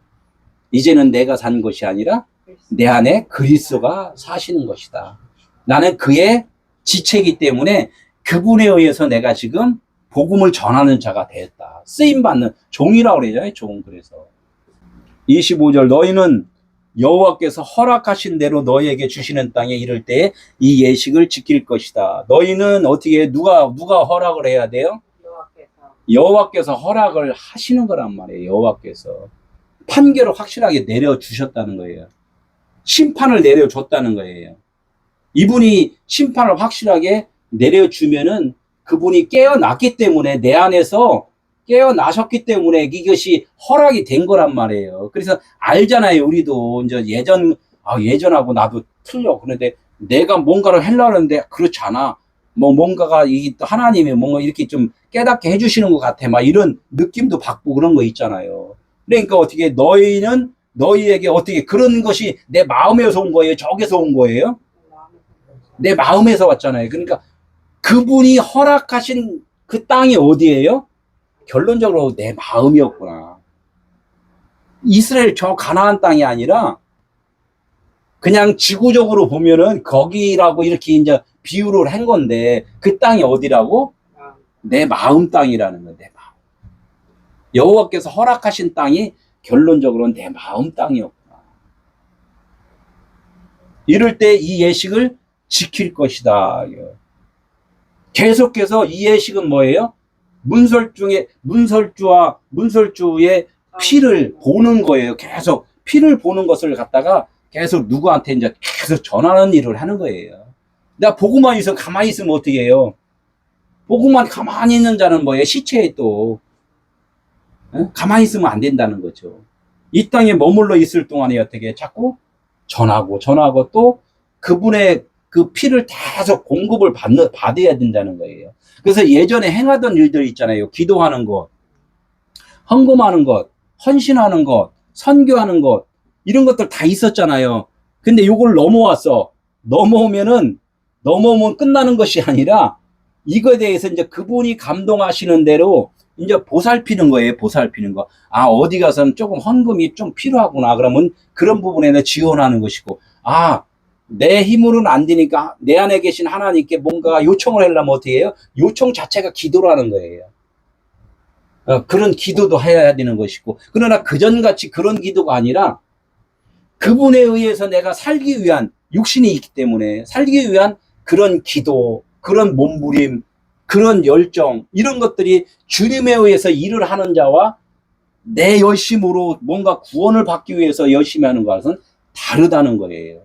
이제는 내가 산 것이 아니라 내 안에 그리스도가 사시는 것이다. 나는 그의 지체이기 때문에 그분에 의해서 내가 지금 복음을 전하는 자가 되었다. 쓰임받는 종이라고 그러잖아요. 종. 그래서 25절 너희는 여호와께서 허락하신 대로 너희에게 주시는 땅에 이를 때 이 예식을 지킬 것이다. 너희는 어떻게 누가 허락을 해야 돼요? 여호와께서 허락을 하시는 거란 말이에요. 여호와께서. 판결을 확실하게 내려주셨다는 거예요. 심판을 내려줬다는 거예요. 이분이 심판을 확실하게 내려주면은 그분이 깨어났기 때문에 내 안에서 깨어나셨기 때문에 이것이 허락이 된 거란 말이에요. 그래서 알잖아요. 우리도 이제 예전하고 나도 틀려. 그런데 내가 뭔가를 하려고 하는데 그렇지 않아. 뭐 뭔가가 하나님이 뭔가 이렇게 좀 깨닫게 해주시는 것 같아. 막 이런 느낌도 받고 그런 거 있잖아요. 그러니까 어떻게 너희에게 어떻게 그런 것이 내 마음에서 온 거예요? 저기서 온 거예요? 내 마음에서 왔잖아요. 그러니까 그분이 허락하신 그 땅이 어디예요? 결론적으로 내 마음이었구나. 이스라엘 저 가나안 땅이 아니라 그냥 지구적으로 보면은 거기라고 이렇게 이제 비유를 한 건데 그 땅이 어디라고? 내 마음 땅이라는 거예요. 내 마음. 여호와께서 허락하신 땅이 결론적으로는 내 마음 땅이었구나. 이럴 때 이 예식을 지킬 것이다. 계속해서 이 예식은 뭐예요? 문설주의 피를 보는 거예요. 계속 피를 보는 것을 갖다가 계속 누구한테 이제 계속 전하는 일을 하는 거예요. 내가 보고만 가만히 있으면 어떻게 해요? 보고만 가만히 있는 자는 뭐예요? 시체에 또 가만히 있으면 안 된다는 거죠. 이 땅에 머물러 있을 동안에 어떻게 자꾸 전하고 또 그분의 그 피를 계속 공급을 받아야 된다는 거예요. 그래서 예전에 행하던 일들 있잖아요. 기도하는 것, 헌금하는 것, 헌신하는 것, 선교하는 것, 이런 것들 다 있었잖아요. 근데 요걸 넘어오면 끝나는 것이 아니라 이거에 대해서 이제 그분이 감동하시는 대로 이제 보살피는 거예요. 보살피는 거. 아, 어디 가서는 조금 헌금이 좀 필요하구나. 그러면 그런 부분에 지원하는 것이고, 아, 내 힘으로는 안 되니까 내 안에 계신 하나님께 뭔가 요청을 하려면 어떻게 해요? 요청 자체가 기도라는 거예요. 그런 기도도 해야 되는 것이고, 그러나 그전같이 그런 기도가 아니라 그분에 의해서 내가 살기 위한 육신이 있기 때문에 살기 위한 그런 기도, 그런 몸부림, 그런 열정, 이런 것들이 주님에 의해서 일을 하는 자와 내 열심으로 뭔가 구원을 받기 위해서 열심히 하는 것은 다르다는 거예요.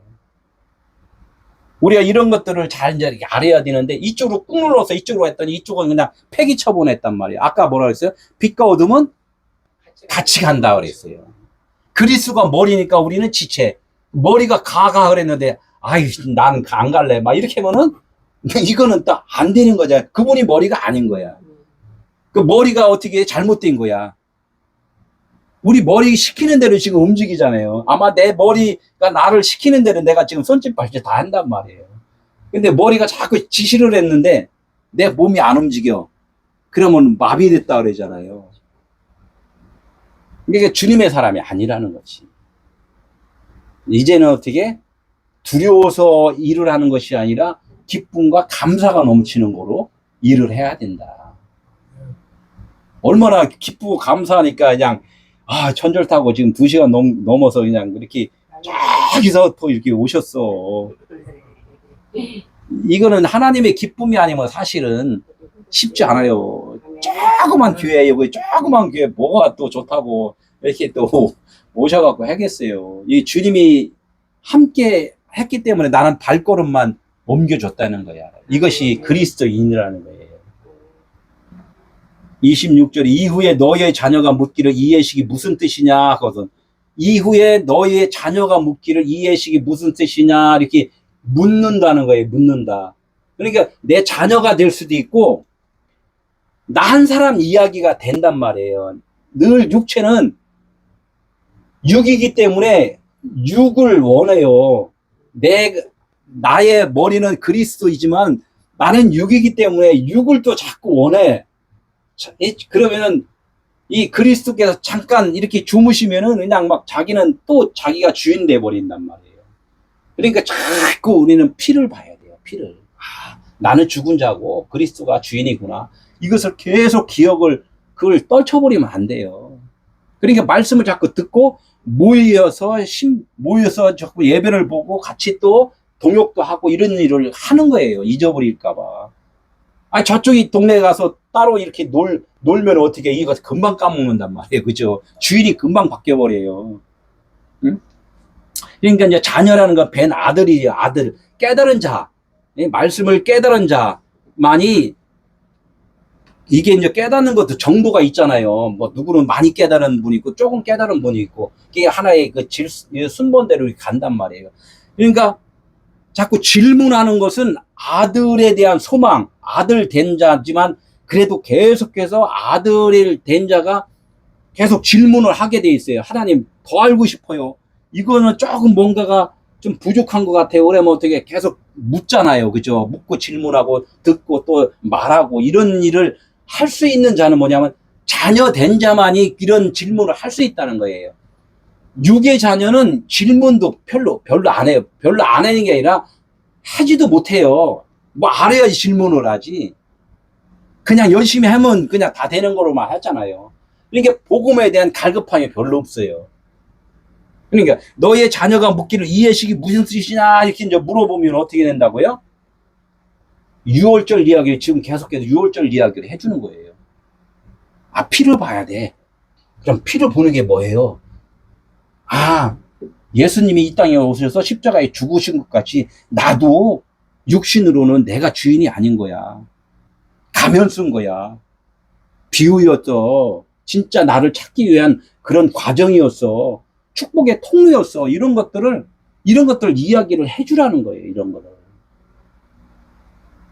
우리가 이런 것들을 잘 이제 알아야 되는데 이쪽으로 꾹 눌러서 이쪽으로 했더니 이쪽은 그냥 폐기 처분했단 말이에요. 아까 뭐라 그랬어요? 빛과 어둠은 같이 간다 그랬어요. 그리스도가 머리니까 우리는 지체. 머리가 가가 그랬는데 아이 나는 안 갈래. 막 이렇게 하면은 이거는 또 안 되는 거잖아요. 그분이 머리가 아닌 거야. 그 머리가 어떻게 잘못된 거야. 우리 머리 시키는 대로 지금 움직이잖아요. 아마 내 머리가 나를 시키는 대로 내가 지금 손짓 발짓 다 한단 말이에요. 근데 머리가 자꾸 지시를 했는데 내 몸이 안 움직여. 그러면 마비됐다 그러잖아요. 그러니까 주님의 사람이 아니라는 거지. 이제는 어떻게 두려워서 일을 하는 것이 아니라 기쁨과 감사가 넘치는 거로 일을 해야 된다. 얼마나 기쁘고 감사하니까 그냥 전철 타고 지금 2시간 넘어서 그냥 이렇게 저기서 또 이렇게 오셨어. 이거는 하나님의 기쁨이 아니면 사실은 쉽지 않아요. 조그만 교회, 여기 조그만 교회 뭐가 또 좋다고 이렇게 또 오셔갖고 하겠어요. 이 주님이 함께 했기 때문에 나는 발걸음만 옮겨줬다는 거야. 이것이 그리스도인이라는 거예요. 26절 이후에 너희의 자녀가 묻기를 이 예식이 무슨 뜻이냐 하거든. 이후에 너희의 자녀가 묻기를 이 예식이 무슨 뜻이냐 이렇게 묻는다는 거예요. 묻는다. 그러니까 내 자녀가 될 수도 있고 나 한 사람 이야기가 된단 말이에요. 늘 육체는 육이기 때문에 육을 원해요. 나의 머리는 그리스도이지만 나는 육이기 때문에 육을 또 자꾸 원해. 그러면은 이 그리스도께서 잠깐 이렇게 주무시면은 그냥 막 자기는 또 자기가 주인 돼 버린단 말이에요. 그러니까 자꾸 우리는 피를 봐야 돼요. 피를. 나는 죽은 자고 그리스도가 주인이구나. 이것을 계속 그걸 떨쳐버리면 안 돼요. 그러니까 말씀을 자꾸 듣고 모여서 자꾸 예배를 보고 같이 또 동역도 하고 이런 일을 하는 거예요. 잊어버릴까봐. 아, 저쪽이 동네에 가서 따로 이렇게 놀면 어떻게 이거 금방 까먹는단 말이에요. 그죠? 주인이 금방 바뀌어버려요. 응? 그러니까 이제 자녀라는 건 뵌 아들이에요. 아들. 깨달은 자. 이 말씀을 깨달은 자만이 이게 이제 깨닫는 것도 정도가 있잖아요. 뭐 누구는 많이 깨달은 분이 있고 조금 깨달은 분이 있고 이게 하나의 그 순번대로 간단 말이에요. 그러니까 자꾸 질문하는 것은 아들에 대한 소망, 아들 된 자지만 그래도 계속해서 아들이 된 자가 계속 질문을 하게 돼 있어요. 하나님 더 알고 싶어요. 이거는 조금 뭔가가 좀 부족한 것 같아요. 그러면 어떻게 계속 묻잖아요. 그죠? 묻고 질문하고 듣고 또 말하고 이런 일을 할 수 있는 자는 뭐냐면 자녀 된 자만이 이런 질문을 할 수 있다는 거예요. 육의 자녀는 질문도 별로 안 해요. 별로 안 하는 게 아니라 하지도 못해요. 뭐 알아야지 질문을 하지. 그냥 열심히 하면 그냥 다 되는 거로만 하잖아요. 그러니까 복음에 대한 갈급함이 별로 없어요. 그러니까 너의 자녀가 묻기를 이 예식이 무슨 뜻이냐 이렇게 이제 물어보면 어떻게 된다고요? 유월절 이야기를 지금 계속해서 유월절 이야기를 해주는 거예요. 아, 피를 봐야 돼. 그럼 피를 보는 게 뭐예요? 아, 예수님이 이 땅에 오셔서 십자가에 죽으신 것 같이 나도 육신으로는 내가 주인이 아닌 거야. 가면 쓴 거야. 비유였어. 진짜 나를 찾기 위한 그런 과정이었어. 축복의 통로였어. 이런 것들 이야기를 해주라는 거예요. 이런 거를.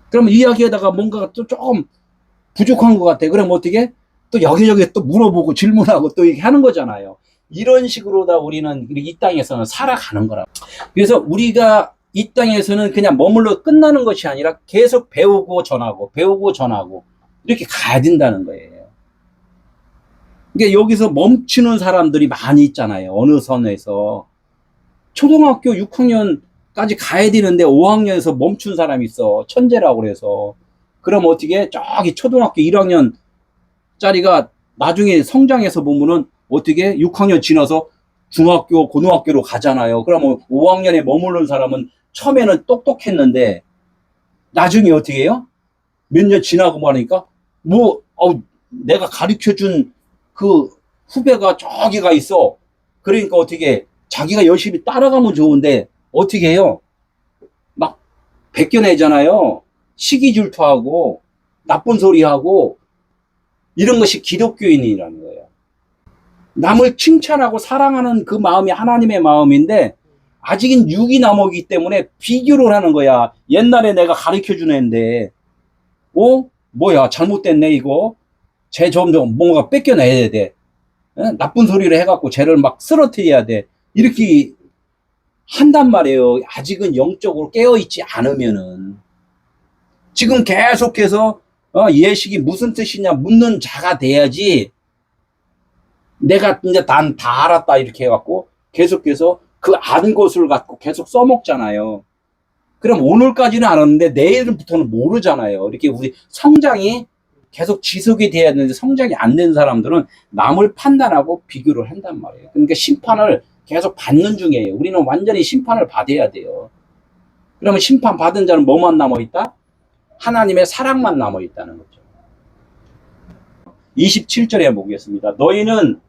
그러면 이야기에다가 뭔가가 또 조금 부족한 것 같아. 그럼 어떻게? 또 여기저기 또 물어보고 질문하고 또 이렇게 하는 거잖아요. 이런 식으로다 우리는 이 땅에서는 살아가는 거라. 그래서 우리가 이 땅에서는 그냥 머물러 끝나는 것이 아니라 계속 배우고 전하고 이렇게 가야 된다는 거예요. 그러니까 여기서 멈추는 사람들이 많이 있잖아요. 어느 선에서. 초등학교 6학년까지 가야 되는데 5학년에서 멈춘 사람이 있어. 천재라고 그래서. 그럼 어떻게 저기 초등학교 1학년짜리가 나중에 성장해서 보면은 어떻게 6학년 지나서 중학교, 고등학교로 가잖아요. 그러면 5학년에 머무른 사람은 처음에는 똑똑했는데 나중에 어떻게 해요? 몇 년 지나고 말하니까 내가 가르쳐준 그 후배가 저기가 있어. 그러니까 어떻게 자기가 열심히 따라가면 좋은데 어떻게 해요? 막 베껴내잖아요. 시기 질투하고 나쁜 소리하고 이런 것이 기독교인이라는 거예요. 남을 칭찬하고 사랑하는 그 마음이 하나님의 마음인데 아직은 육이 남아있기 때문에 비교를 하는 거야. 옛날에 내가 가르쳐준 애인데 뭐야 잘못됐네 이거. 쟤 점점 뭔가 뺏겨내야 돼. 나쁜 소리를 해갖고 쟤를 막 쓰러뜨려야 돼. 이렇게 한단 말이에요. 아직은 영적으로 깨어있지 않으면은. 지금 계속해서 예식이 무슨 뜻이냐 묻는 자가 돼야지 내가 이제 난 다 알았다 이렇게 해갖고 계속해서 그 안 것을 갖고 계속 써먹잖아요. 그럼 오늘까지는 알았는데 내일부터는 모르잖아요. 이렇게 우리 성장이 계속 지속이 돼야 되는데 성장이 안 된 사람들은 남을 판단하고 비교를 한단 말이에요. 그러니까 심판을 계속 받는 중이에요. 우리는 완전히 심판을 받아야 돼요. 그러면 심판 받은 자는 뭐만 남아있다? 하나님의 사랑만 남아있다는 거죠. 27절에 보겠습니다. 너희는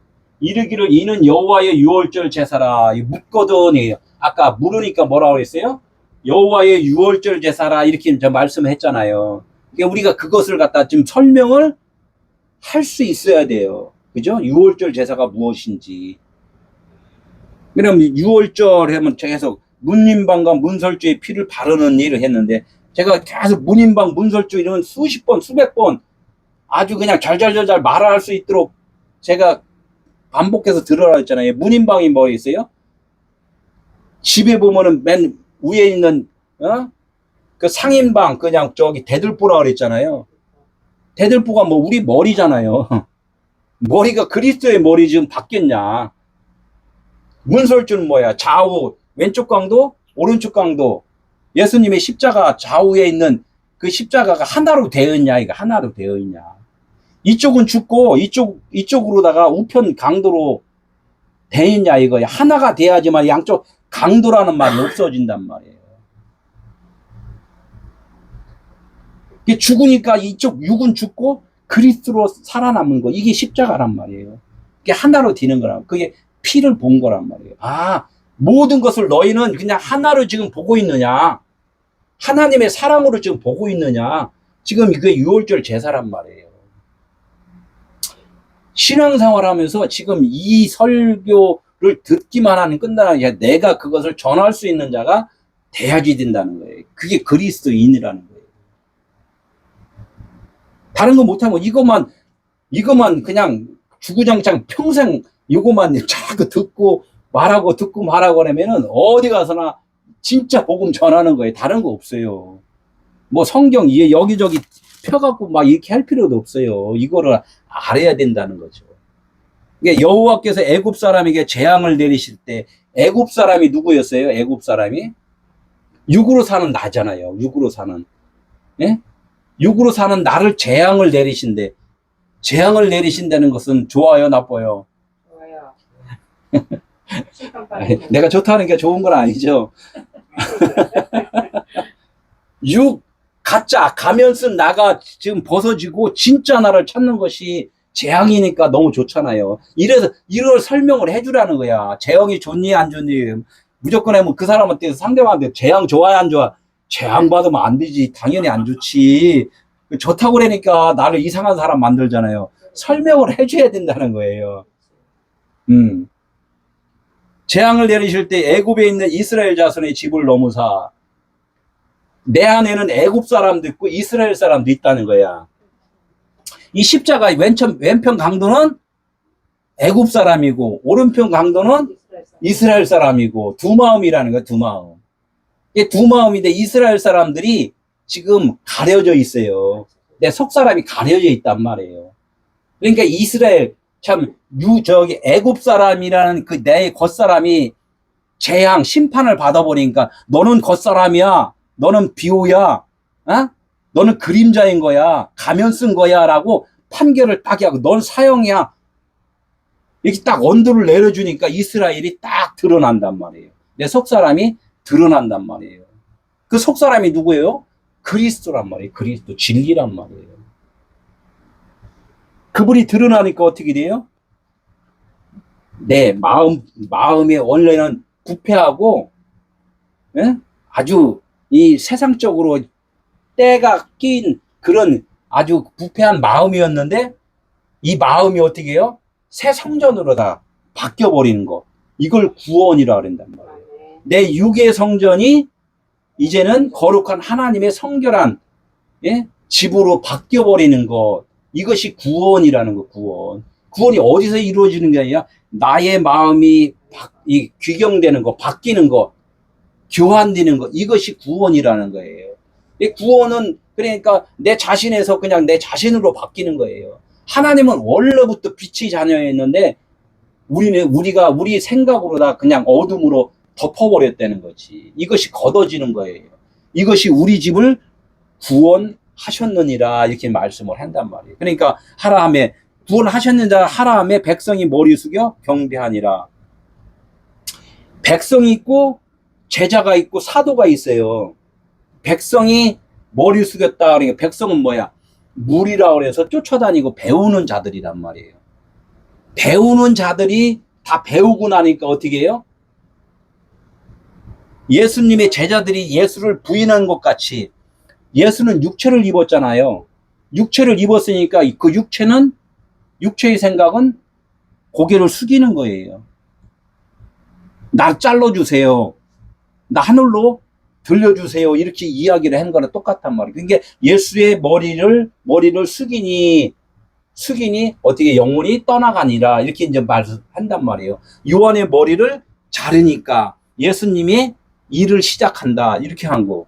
이르기를 이는 여호와의 유월절 제사라. 묻거든이에요. 아까 물으니까 뭐라고 했어요? 여호와의 유월절 제사라 이렇게 저 말씀했잖아요. 그러니까 우리가 그것을 갖다 지금 설명을 할 수 있어야 돼요. 그죠? 유월절 제사가 무엇인지. 그럼 유월절 하면 계속 문림방과 문설주의 피를 바르는 일을 했는데 제가 계속 문임방, 문설주 이런 수십 번, 수백 번 아주 그냥 잘잘잘잘 말할 수 있도록 제가 반복해서 들으라 했잖아요. 문임방이 뭐 있어요? 집에 보면은 맨 위에 있는 그 상인방 그냥 저기 대들보라 그랬잖아요. 대들보가 뭐 우리 머리잖아요. 머리가 그리스도의 머리 지금 바뀌었냐? 문설주는 뭐야? 좌우 왼쪽 강도, 오른쪽 강도. 예수님의 십자가 좌우에 있는 그 십자가가 하나로 되어 있냐? 이거 하나로 되어 있냐? 이쪽은 죽고 이쪽으로다가 우편 강도로 돼 있냐? 이거 하나가 돼야지만 양쪽 강도라는 말이 없어진단 말이에요. 이게 죽으니까 이쪽 육은 죽고 그리스도로 살아남은 거. 이게 십자가란 말이에요. 이게 하나로 되는 거란, 그게 피를 본 거란 말이에요. 아, 모든 것을 너희는 그냥 하나로 지금 보고 있느냐? 하나님의 사랑으로 지금 보고 있느냐? 지금 이게 유월절 제사란 말이에요. 신앙생활 하면서 지금 이 설교를 듣기만 하는 끝나는 게 내가 그것을 전할 수 있는 자가 돼야지 된다는 거예요. 그게 그리스도인이라는 거예요. 다른 거 못하면 이것만 그냥 주구장창 평생 이것만 자꾸 듣고 말하고 하면은 어디 가서나 진짜 복음 전하는 거예요. 다른 거 없어요. 뭐 성경 여기저기 펴갖고 막 이렇게 할 필요도 없어요. 이거를 알아야 된다는 거죠. 이게 여호와께서 애굽 사람에게 재앙을 내리실 때 애굽 사람이 누구였어요? 애굽 사람이 육으로 사는 나잖아요. 육으로 사는, 예? 육으로 사는 나를 재앙을 내리신대. 재앙을 내리신다는 것은 좋아요, 나빠요? 좋아요. 내가 좋다는 게 좋은 건 아니죠. 육 가짜 가면 쓴 나가 지금 벗어지고 진짜 나를 찾는 것이 재앙이니까 너무 좋잖아요. 이래서 이걸 설명을 해주라는 거야. 재앙이 좋니 안 좋니 무조건 하면 그 사람한테 상대방한테 재앙 좋아요 안 좋아? 재앙 받으면 안 되지. 당연히 안 좋지. 좋다고 그러니까 나를 이상한 사람 만들잖아요. 설명을 해줘야 된다는 거예요. 재앙을 내리실 때 애굽에 있는 이스라엘 자손의 집을 넘으사 내 안에는 애굽 사람도 있고 이스라엘 사람도 있다는 거야. 이 십자가 왼편 강도는 애굽 사람이고 오른편 강도는 이스라엘 사람이고 두 마음이라는 거야. 두 마음. 이게 두 마음인데 이스라엘 사람들이 지금 가려져 있어요. 내 속 사람이 가려져 있단 말이에요. 그러니까 이스라엘 저기 애굽 사람이라는 그 내 겉사람이 재앙 심판을 받아버리니까 너는 겉사람이야. 너는 비호야. 어? 너는 그림자인 거야. 가면 쓴 거야. 라고 판결을 딱 하고 넌 사형이야. 이렇게 딱 언도를 내려주니까 이스라엘이 딱 드러난단 말이에요. 내 속사람이 드러난단 말이에요. 그 속사람이 누구예요? 그리스도란 말이에요. 그리스도 진리란 말이에요. 그분이 드러나니까 어떻게 돼요? 내 마음이 원래는 부패하고, 예? 아주 이 세상적으로 때가 낀 그런 아주 부패한 마음이었는데 이 마음이 어떻게 해요? 새 성전으로 다 바뀌어버리는 거. 이걸 구원이라 그런단 말이에요. 내 육의 성전이 이제는 거룩한 하나님의 성결한, 예? 집으로 바뀌어버리는 것. 이것이 구원이라는 거. 구원이 어디서 이루어지는 게 아니라 나의 마음이 귀경되는 거, 바뀌는 거, 교환되는 거. 이것이 구원이라는 거예요. 이 구원은 그러니까 내 자신에서 그냥 내 자신으로 바뀌는 거예요. 하나님은 원래부터 빛의 자녀였는데 우리가 우리 생각으로 다 그냥 어둠으로 덮어버렸다는 거지. 이것이 걷어지는 거예요. 이것이 우리 집을 구원하셨느니라 이렇게 말씀을 한단 말이에요. 그러니까 하라함에 구원하셨느니라 하라함에 백성이 머리 숙여 경배하니라. 백성이 있고 제자가 있고 사도가 있어요. 백성이 머리 숙였다. 그러니까 백성은 뭐야? 무리라 그래서 쫓아다니고 배우는 자들이란 말이에요. 배우는 자들이 다 배우고 나니까 어떻게 해요? 예수님의 제자들이 예수를 부인한 것 같이 예수는 육체를 입었잖아요. 육체를 입었으니까 그 육체의 생각은 고개를 숙이는 거예요. 나 잘라주세요. 나 하늘로 들려주세요. 이렇게 이야기를 한 거랑 똑같단 말이에요. 그러니까 예수의 머리를 숙이니 어떻게 영혼이 떠나가니라 이렇게 이제 말한단 말이에요. 요한의 머리를 자르니까 예수님이 일을 시작한다 이렇게 한 거.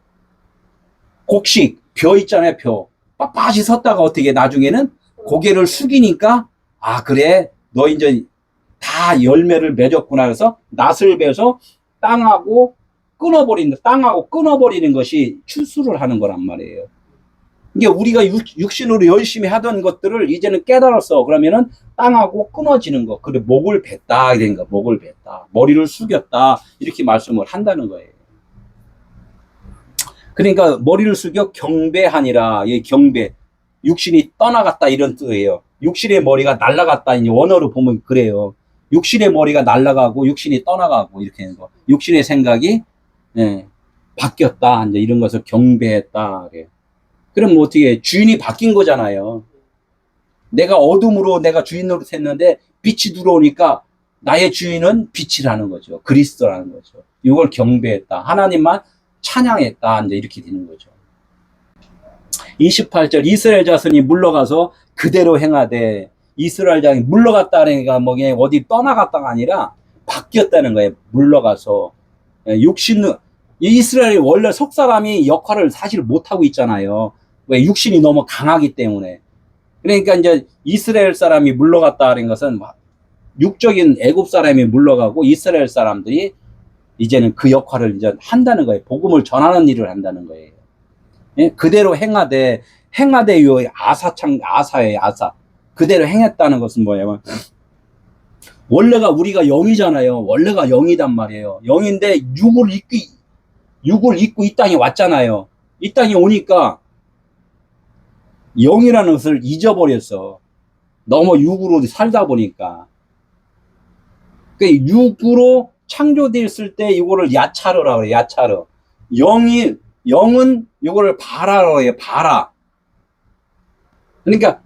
곡식 벼 있잖아요. 벼 빳빳이 섰다가 어떻게 나중에는 고개를 숙이니까 아 그래 너 이제 다 열매를 맺었구나 해서 낫을 베서 땅하고 끊어버리는 것이 추수를 하는 거란 말이에요. 이게 우리가 육신으로 열심히 하던 것들을 이제는 깨달았어. 그러면은 땅하고 끊어지는 거. 그래, 목을 뱉다. 이런가, 목을 뱉다. 머리를 숙였다. 이렇게 말씀을 한다는 거예요. 그러니까 머리를 숙여 경배하니라. 이 경배. 육신이 떠나갔다 이런 뜻이에요. 육신의 머리가 날아갔다. 이제 원어로 보면 그래요. 육신의 머리가 날아가고 육신이 떠나가고 이렇게 하는 거. 육신의 생각이 예, 바뀌었다. 이제 이런 것을 경배했다. 그래요. 그럼 뭐 어떻게 주인이 바뀐 거잖아요. 내가 어둠으로 내가 주인 노릇했는데 빛이 들어오니까 나의 주인은 빛이라는 거죠. 그리스도라는 거죠. 이걸 경배했다. 하나님만 찬양했다. 이제 이렇게 되는 거죠. 28절 이스라엘 자손이 물러가서 그대로 행하되 이스라엘 자손이 물러갔다니까 뭐 그냥 어디 떠나갔다가 아니라 바뀌었다는 거예요. 물러가서 육신은 이스라엘이 원래 속사람이 역할을 사실 못하고 있잖아요. 왜 육신이 너무 강하기 때문에. 그러니까 이제 이스라엘 사람이 물러갔다는 것은 육적인 애굽 사람이 물러가고 이스라엘 사람들이 이제는 그 역할을 이제 한다는 거예요. 복음을 전하는 일을 한다는 거예요. 예? 그대로 행하되 요 아사예요. 아사. 그대로 행했다는 것은 뭐예요? 원래가 우리가 영이잖아요. 원래가 영이단 말이에요. 영인데 육을 입고 이 땅에 왔잖아요. 이 땅에 오니까 영이라는 것을 잊어버렸어. 너무 육으로 살다 보니까. 그 육으로 창조되었을 때 이거를 야차르라고 그래요. 야차르. 영은 이거를 바라라고 해요. 바라. 그러니까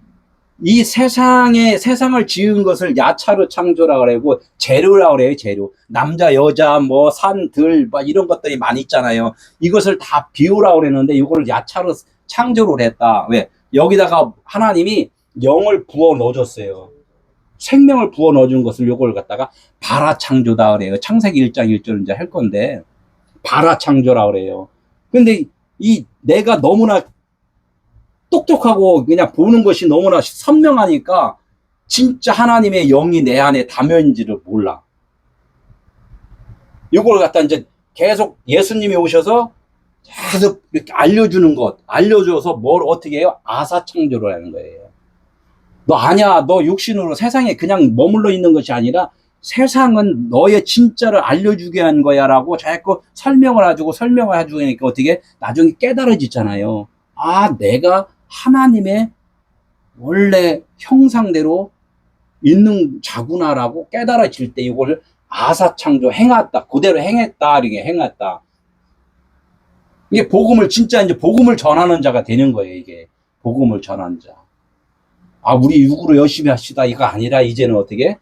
이 세상을 지은 것을 야차르 창조라고 그러고 재료라고 그래요. 재료. 남자, 여자, 뭐 산, 들, 뭐 이런 것들이 많이 있잖아요. 이것을 다 비우라고 그랬는데 이거를 야차르 창조를 했다. 왜? 여기다가 하나님이 영을 부어 넣어줬어요. 생명을 부어 넣어준 것을 요걸 갖다가 바라 창조다 그래요. 창세기 1장 1절 이제 할 건데 바라 창조라 그래요. 근데 이 내가 너무나 똑똑하고 그냥 보는 것이 너무나 선명하니까 진짜 하나님의 영이 내 안에 담연지를 몰라. 이걸 갖다 이제 계속 예수님이 오셔서 계속 이렇게 알려주는 것, 알려줘서 뭘 어떻게 해요? 아사창조를 하는 거예요. 너 아니야. 너 육신으로 세상에 그냥 머물러 있는 것이 아니라 세상은 너의 진짜를 알려주게 한 거야 라고 자꾸 설명을 해주니까 어떻게 나중에 깨달아지잖아요. 아, 내가 하나님의 원래 형상대로 있는 자구나라고 깨달아질 때 이걸 아사창조 행했다. 그대로 행했다. 이렇게 행했다. 이게 복음을 진짜 이제 복음을 전하는 자가 되는 거예요. 이게 복음을 전하는 자. 아, 우리 육으로 열심히 합시다. 이거 아니라 이제는 어떻게?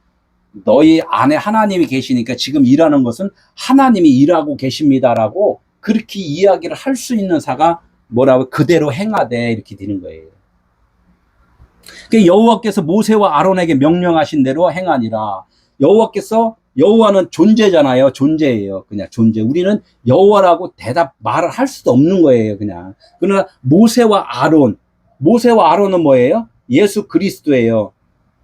너희 안에 하나님이 계시니까 지금 일하는 것은 하나님이 일하고 계십니다라고 그렇게 이야기를 할 수 있는 사가 뭐라고 그대로 행하되 이렇게 되는 거예요. 여호와께서 모세와 아론에게 명령하신 대로 행하니라. 여호와는 존재잖아요. 존재예요. 그냥 존재. 우리는 여호와라고 말을 할 수도 없는 거예요. 그냥. 그러나 모세와 아론은 뭐예요? 예수 그리스도예요.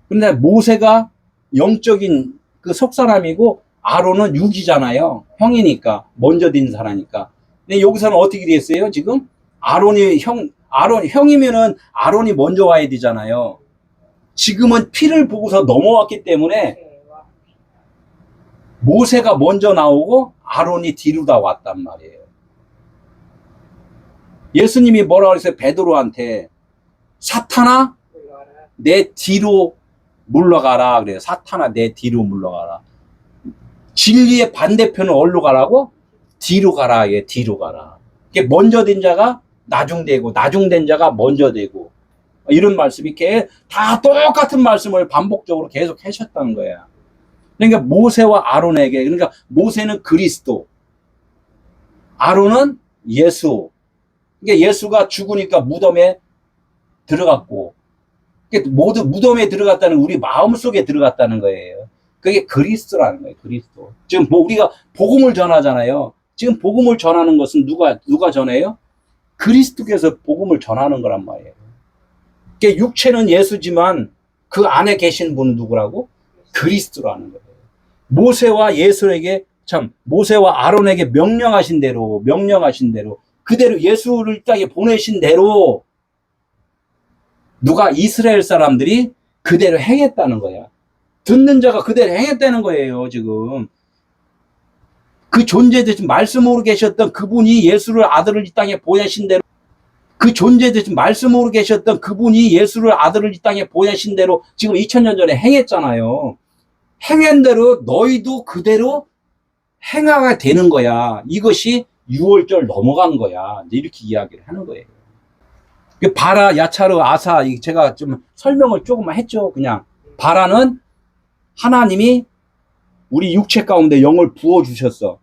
그런데 모세가 영적인 그 속사람이고 아론은 육이잖아요. 형이니까. 먼저 된 사람이니까. 근데 여기서는 어떻게 됐어요? 지금 형이면은 아론이 먼저 와야 되잖아요. 지금은 피를 보고서 넘어왔기 때문에 모세가 먼저 나오고 아론이 뒤로 다 왔단 말이에요. 예수님이 뭐라고 그랬어요? 베드로한테 사탄아 내 뒤로 물러가라 그래요. 사탄아 내 뒤로 물러가라. 진리의 반대편은 어디로 가라고? 뒤로 가라. 예, 뒤로 가라. 이게 먼저 된 자가 나중되고 나중된 자가 먼저 되고 이런 말씀이 이렇게 다 똑같은 말씀을 반복적으로 계속 하셨다는 거야. 그러니까 모세와 아론에게, 그러니까 모세는 그리스도, 아론은 예수. 그러니까 예수가 죽으니까 무덤에 들어갔고, 모두 무덤에 들어갔다는 우리 마음속에 들어갔다는 거예요. 그게 그리스도라는 거예요. 그리스도. 지금 우리가 복음을 전하잖아요. 지금 복음을 전하는 것은 누가 전해요? 그리스도께서 복음을 전하는 거란 말이에요. 그러니까 육체는 예수지만 그 안에 계신 분은 누구라고? 그리스도라는 거예요. 모세와 아론에게 명령하신 대로 그대로 예수를 이 땅에 보내신 대로 누가 이스라엘 사람들이 그대로 행했다는 거야. 듣는 자가 그대로 행했다는 거예요, 지금. 그 존재되신 말씀으로 계셨던 그분이 예수를 아들을 이 땅에 보내신 대로 그 존재되신 말씀으로 계셨던 그분이 예수를 아들을 이 땅에 보내신 대로 지금 2000년 전에 행했잖아요. 행한 대로 너희도 그대로 행하게 되는 거야. 이것이 6월절 넘어간 거야. 이렇게 이야기를 하는 거예요. 바라, 야차르, 아사, 제가 좀 설명을 조금만 했죠. 그냥 바라는 하나님이 우리 육체 가운데 영을 부어주셨어.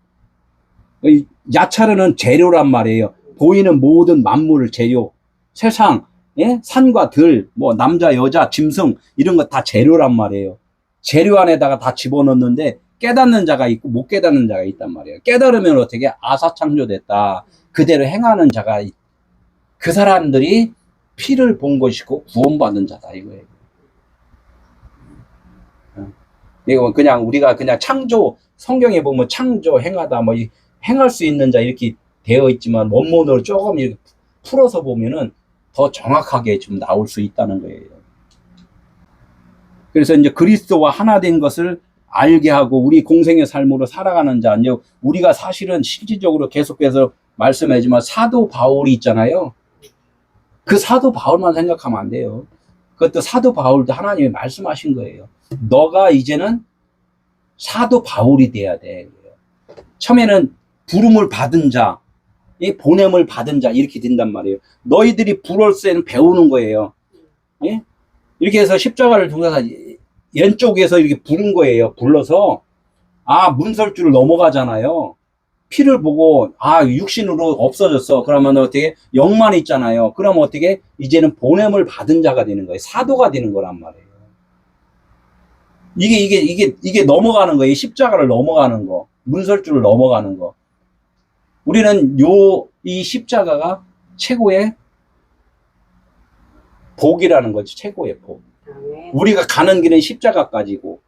야차르는 재료란 말이에요. 보이는 모든 만물을 재료. 세상, 예? 산과 들, 뭐 남자, 여자, 짐승 이런 거 다 재료란 말이에요. 재료 안에다가 다 집어넣는데 깨닫는 자가 있고 못 깨닫는 자가 있단 말이에요. 깨달으면 어떻게 아사창조됐다. 그대로 행하는 자가 그 사람들이 피를 본 것이고 구원받은 자다 이거예요. 이거 그냥 우리가 그냥 창조, 성경에 보면 창조, 행하다, 뭐 행할 수 있는 자 이렇게 되어 있지만 원문으로 조금 이렇게 풀어서 보면은 더 정확하게 좀 나올 수 있다는 거예요. 그래서 이제 그리스도와 하나 된 것을 알게 하고 우리 공생의 삶으로 살아가는 자, 이제 우리가 사실은 실질적으로 계속해서 말씀하지만 사도 바울이 있잖아요. 그 사도 바울만 생각하면 안 돼요. 그것도 사도 바울도 하나님이 말씀하신 거예요. 너가 이제는 사도 바울이 돼야 돼. 처음에는 부름을 받은 자, 이 보냄을 받은 자 이렇게 된단 말이에요. 너희들이 불올세는 배우는 거예요. 예? 이렇게 해서 십자가를 두고서 왼쪽에서 이렇게 부른 거예요. 불러서 문설주를 넘어가잖아요. 피를 보고 육신으로 없어졌어. 그러면 어떻게 영만 있잖아요. 그러면 어떻게 이제는 보냄을 받은 자가 되는 거예요. 사도가 되는 거란 말이에요. 이게 넘어가는 거예요. 십자가를 넘어가는 거, 문설주를 넘어가는 거. 우리는 이 십자가가 최고의 복이라는 거지. 최고의 복. 우리가 가는 길은 십자가까지고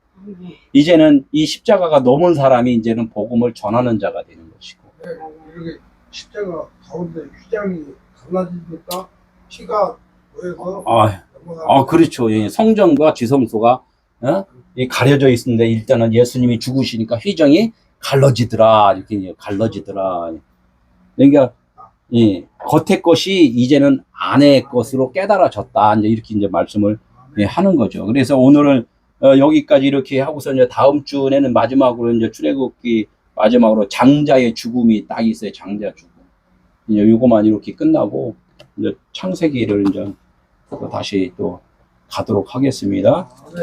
이제는 이 십자가가 넘은 사람이 이제는 복음을 전하는 자가 되는 것이고. 이렇게 십자가 가운데 휘장이 갈라지니까 피가 모여서 그렇죠. 예, 성전과 지성소가 이 가려져 있는데 일단은 예수님이 죽으시니까 휘장이 갈라지더라. 이렇게 갈라지더라. 그러니까 겉의 것이 이제는 안의 것으로 깨달아졌다. 이렇게 이제 말씀을 하는 거죠. 그래서 오늘은 여기까지 이렇게 하고서 이제 다음 주에는 마지막으로 이제 출애굽기 마지막으로 장자의 죽음이 딱 있어요. 장자 죽음. 이제 요거만 이렇게 끝나고 이제 창세기를 이제 또 다시 또 가도록 하겠습니다. 네.